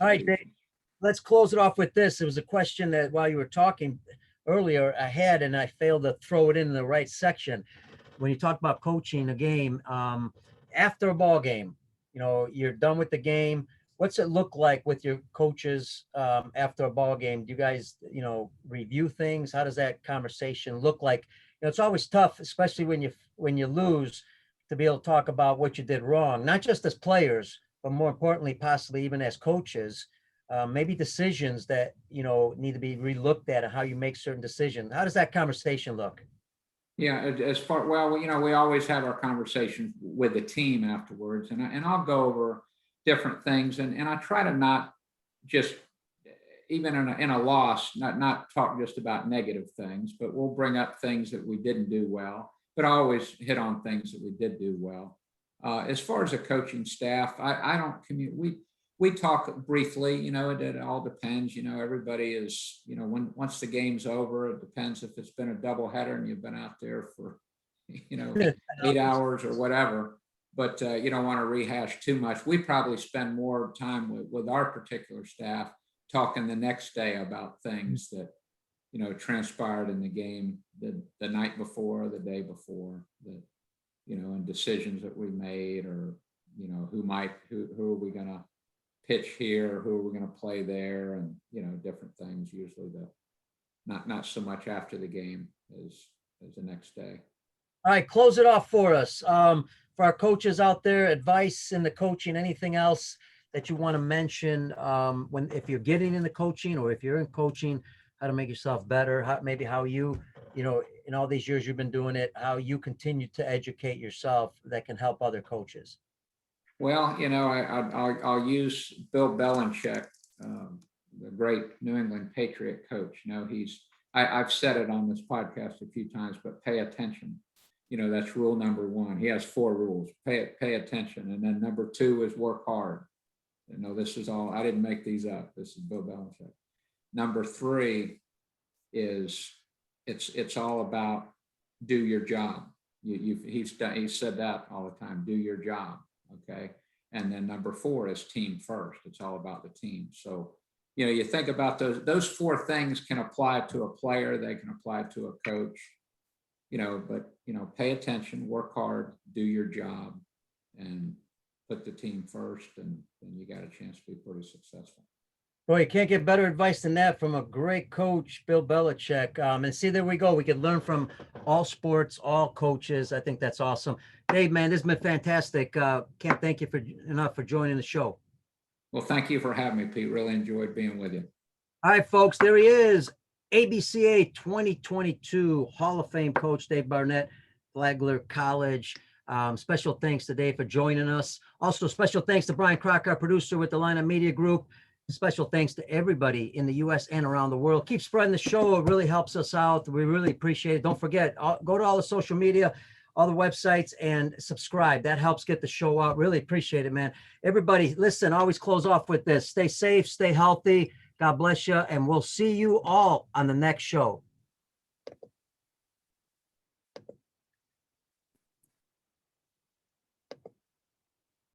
All right, Dave, let's close it off with this. It was a question that while you were talking earlier I had, and I failed to throw it in the right section. When you talk about coaching a game, after a ball game, you're done with the game. What's it look like with your coaches after a ball game? Do you guys, review things? How does that conversation look like? It's always tough, especially when you lose, to be able to talk about what you did wrong, not just as players, but more importantly, possibly even as coaches. Maybe decisions that need to be relooked at, and how you make certain decisions. How does that conversation look? Yeah, we always have our conversation with the team afterwards, and I'll go over different things, and I try to not just, even in a loss, not talk just about negative things, but we'll bring up things that we didn't do well, but I always hit on things that we did do well. As far as the coaching staff, I don't communicate. We talk briefly, it all depends, everybody is, once the game's over, it depends if it's been a doubleheader and you've been out there for, 8 hours or whatever, but you don't want to rehash too much. We probably spend more time with our particular staff talking the next day about things that, transpired in the game the night before, the day before, that, and decisions that we made, or, who are we going to pitch here, who are we going to play there, and different things. Usually not so much after the game as the next day. All right, close it off for us. For our coaches out there, advice in the coaching, anything else that you want to mention if you're getting into coaching, or if you're in coaching, how to make yourself better, how you, in all these years you've been doing it, how you continue to educate yourself that can help other coaches. Well, I'll use Bill Belichick, the great New England Patriot coach. I've said it on this podcast a few times, but pay attention. That's rule number 1. He has 4 rules. Pay attention. And then number 2 is work hard. This is all, I didn't make these up. This is Bill Belichick. Number 3 is it's all about do your job. He's said that all the time. Do your job. Okay. And then number 4 is team first. It's all about the team. So, you think about those 4 things can apply to a player. They can apply to a coach, but, pay attention, work hard, do your job, and put the team first. And then you got a chance to be pretty successful. Boy, you can't get better advice than that from a great coach, Bill Belichick. And see, there we go. We could learn from all sports, all coaches. I think that's awesome. Dave, man, this has been fantastic. Can't thank you enough for joining the show. Well, thank you for having me, Pete. Really enjoyed being with you. All right, folks, there he is. ABCA 2022 Hall of Fame coach, Dave Barnett, Flagler College. Special thanks to Dave for joining us. Also, special thanks to Brian Crocker, our producer with the Lineup Media Group. Special thanks to everybody in the U.S. and around the world. Keep spreading the show. It really helps us out. We really appreciate it. Don't forget, go to all the social media, all the websites, and subscribe. That helps get the show out. Really appreciate it, man. Everybody, listen, always close off with this. Stay safe, stay healthy. God bless you, and we'll see you all on the next show.